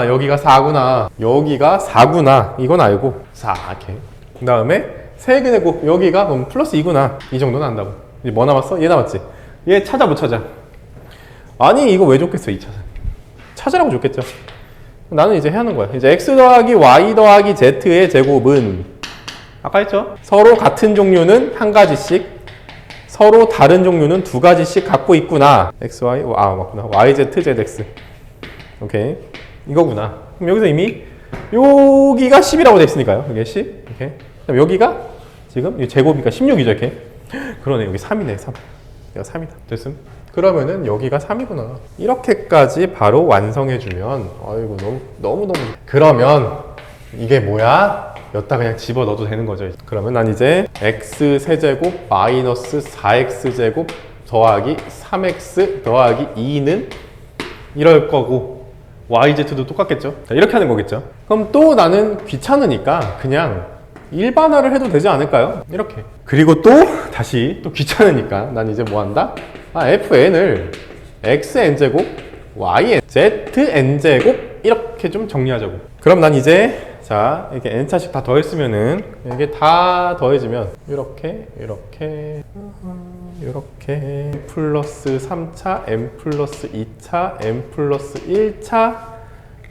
여기가 4구나, 여기가 4구나 이건 알고 4 이렇게. 그 다음에 세 근의 곱 여기가 그럼 플러스 2구나 이 정도는 안다고. 이제 뭐 남았어? 얘 남았지? 얘 찾아 못 찾아? 아니 이거 왜 줬겠어 2차선. 찾으라고 줬겠죠. 나는 이제 해야 하는 거야. 이제 x 더하기 y 더하기 z의 제곱은 아까 했죠? 서로 같은 종류는 한 가지씩, 서로 다른 종류는 두 가지씩 갖고 있구나. x, y, 맞구나. y, z, z, x. 오케이. 이거구나. 그럼 여기서 이미 여기가 10이라고 돼 있으니까요. 이게 10. 이렇게. 그럼 여기가 지금 이 제곱이니까 16이죠, 이렇게. 그러네. 여기 3이네, 3. 여기가 3이다. 됐음. 그러면은 여기가 3이구나. 이렇게까지 바로 완성해주면, 아이고, 너무. 그러면 이게 뭐야? 여기다 그냥 집어 넣어도 되는 거죠. 그러면 난 이제 x세제곱 마이너스 4x제곱 더하기 3x 더하기 2는 이럴 거고, yz도 똑같겠죠? 자, 이렇게 하는 거겠죠? 그럼 또 나는 귀찮으니까 그냥 일반화를 해도 되지 않을까요? 이렇게. 그리고 또 다시 또 귀찮으니까 난 이제 뭐 한다? fn을 xn제곱 zn제곱 이렇게 좀 정리하자고. 그럼 난 이제 자 이렇게 n차씩 다 더했으면은 이게 다 더해지면 이렇게 플러스 3차 m 플러스 2차 m 플러스 1차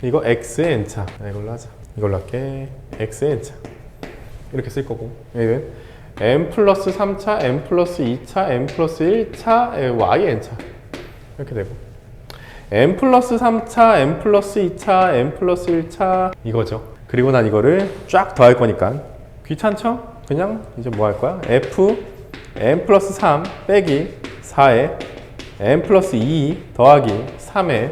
이거 xn차 이걸로 하자. 이걸로 할게. xn차 이렇게 쓸 거고, 얘는 m 플러스 3차, m 플러스 2차, m 플러스 1차, yn차 이렇게 되고, m 플러스 3차, m 플러스 2차, m 플러스 1차 이거죠. 그리고 난 이거를 쫙 더할 거니까 귀찮죠? 그냥 이제 뭐 할 거야? f m 플러스 3 빼기 4에 m 플러스 2 더하기 3에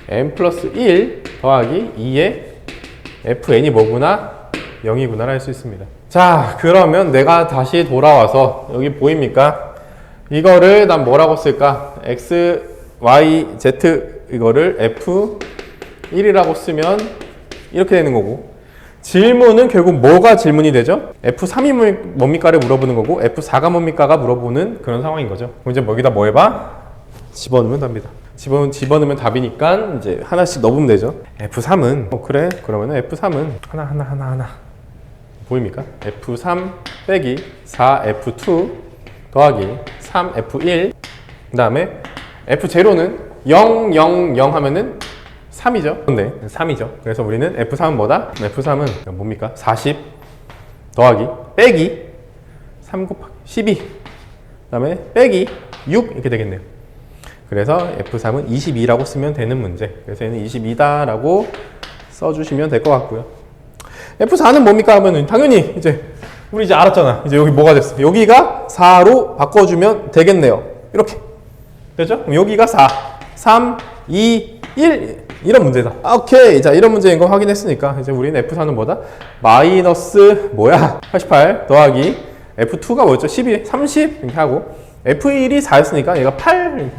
m 플러스 1 더하기 2에 fn이 뭐구나? 0이구나 할 수 있습니다. 자, 그러면 내가 다시 돌아와서 여기 보입니까? 이거를 난 뭐라고 쓸까? x, y, z 이거를 f1이라고 쓰면 이렇게 되는 거고, 질문은 결국 뭐가 질문이 되죠? f3이 뭡니까를 물어보는 거고 f4가 뭡니까가 물어보는 그런 상황인 거죠. 그럼 이제 여기다 뭐 해봐? 집어넣으면 답니다. 집어넣으면 답이니까 이제 하나씩 넣으면 되죠. f3은 그래? 그러면 f3은 하나 보입니까? f3 빼기 4f2 더하기 3f1 그 다음에 f0는 0, 0, 0 하면은 3이죠. 근데 3이죠. 그래서 우리는 f3은 뭐다? f3은 뭡니까? 40 더하기 빼기 3 곱하기 12 그 다음에 빼기 6 이렇게 되겠네요. 그래서 f3은 22라고 쓰면 되는 문제. 그래서 얘는 22다 라고 써주시면 될 것 같고요. f4는 뭡니까 하면은 당연히 이제 우리 이제 알았잖아. 이제 여기 뭐가 됐어? 여기가 4로 바꿔주면 되겠네요. 이렇게 되죠? 그럼 여기가 4 3 2 1 이런 문제다. 오케이. 자, 이런 문제인 거 확인했으니까 이제 우리는 f4는 뭐다? 마이너스 뭐야? 88 더하기 f2가 뭐였죠? 12 30 이렇게 하고 f1이 4였으니까 얘가 8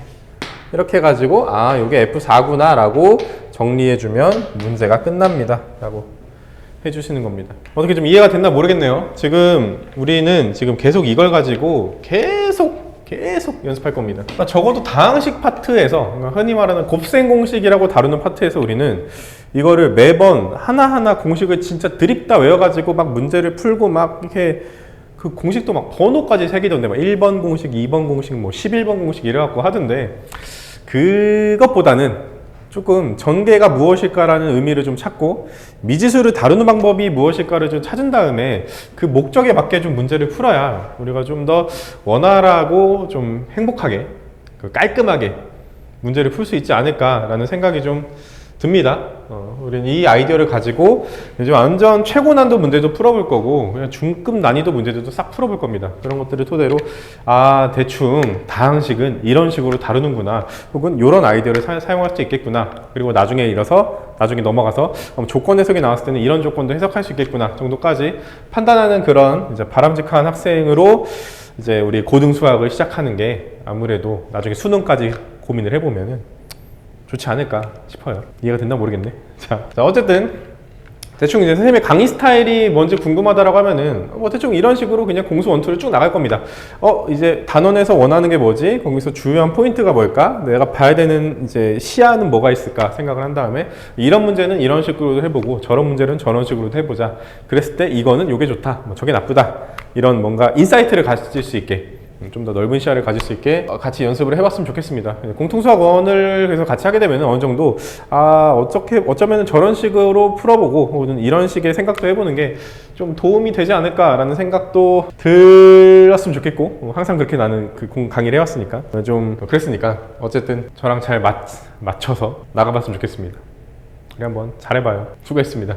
이렇게 해가지고 아 이게 f4구나 라고 정리해주면 문제가 끝납니다 라고 해주시는 겁니다. 어떻게 좀 이해가 됐나 모르겠네요. 지금 우리는 지금 계속 이걸 가지고 계속 연습할 겁니다. 그러니까 적어도 다항식 파트에서, 그러니까 흔히 말하는 곱셈 공식이라고 다루는 파트에서 우리는 이거를 매번 하나하나 공식을 진짜 드립다 외워가지고 막 문제를 풀고 막 이렇게 그 공식도 막 번호까지 새기던데 막 1번 공식, 2번 공식, 뭐 11번 공식 이래갖고 하던데, 그것보다는 조금 전개가 무엇일까라는 의미를 좀 찾고 미지수를 다루는 방법이 무엇일까를 좀 찾은 다음에 그 목적에 맞게 좀 문제를 풀어야 우리가 좀 더 원활하고 좀 행복하게 깔끔하게 문제를 풀 수 있지 않을까라는 생각이 좀 듭니다. 우리는 이 아이디어를 가지고 이제 완전 최고 난도 문제도 풀어볼 거고 그냥 중급 난이도 문제들도 싹 풀어볼 겁니다. 그런 것들을 토대로 아 대충 다항식은 이런 식으로 다루는구나, 혹은 이런 아이디어를 사용할 수 있겠구나, 그리고 나중에 넘어가서 조건 해석이 나왔을 때는 이런 조건도 해석할 수 있겠구나 정도까지 판단하는 그런 이제 바람직한 학생으로 이제 우리 고등수학을 시작하는 게 아무래도 나중에 수능까지 고민을 해보면은 좋지 않을까 싶어요. 이해가 됐나 모르겠네. 자, 어쨌든 대충 이제 선생님의 강의 스타일이 뭔지 궁금하다라고 하면은 뭐 대충 이런 식으로 그냥 공수 원투를 쭉 나갈 겁니다. 이제 단원에서 원하는 게 뭐지? 거기서 주요한 포인트가 뭘까? 내가 봐야 되는 이제 시야는 뭐가 있을까 생각을 한 다음에 이런 문제는 이런 식으로 해보고 저런 문제는 저런 식으로 해보자. 그랬을 때 이거는 요게 좋다, 뭐 저게 나쁘다, 이런 뭔가 인사이트를 가질 수 있게, 좀 더 넓은 시야를 가질 수 있게 같이 연습을 해봤으면 좋겠습니다. 공통수학원을 그래서 같이 하게 되면 어느 정도 어쩌면 저런 식으로 풀어보고 혹은 이런 식의 생각도 해보는 게 좀 도움이 되지 않을까라는 생각도 들었으면 좋겠고, 항상 그렇게 나는 강의를 해왔으니까 좀 그랬으니까 어쨌든 저랑 잘 맞춰서 나가봤으면 좋겠습니다. 우리 한번 잘해봐요. 수고했습니다.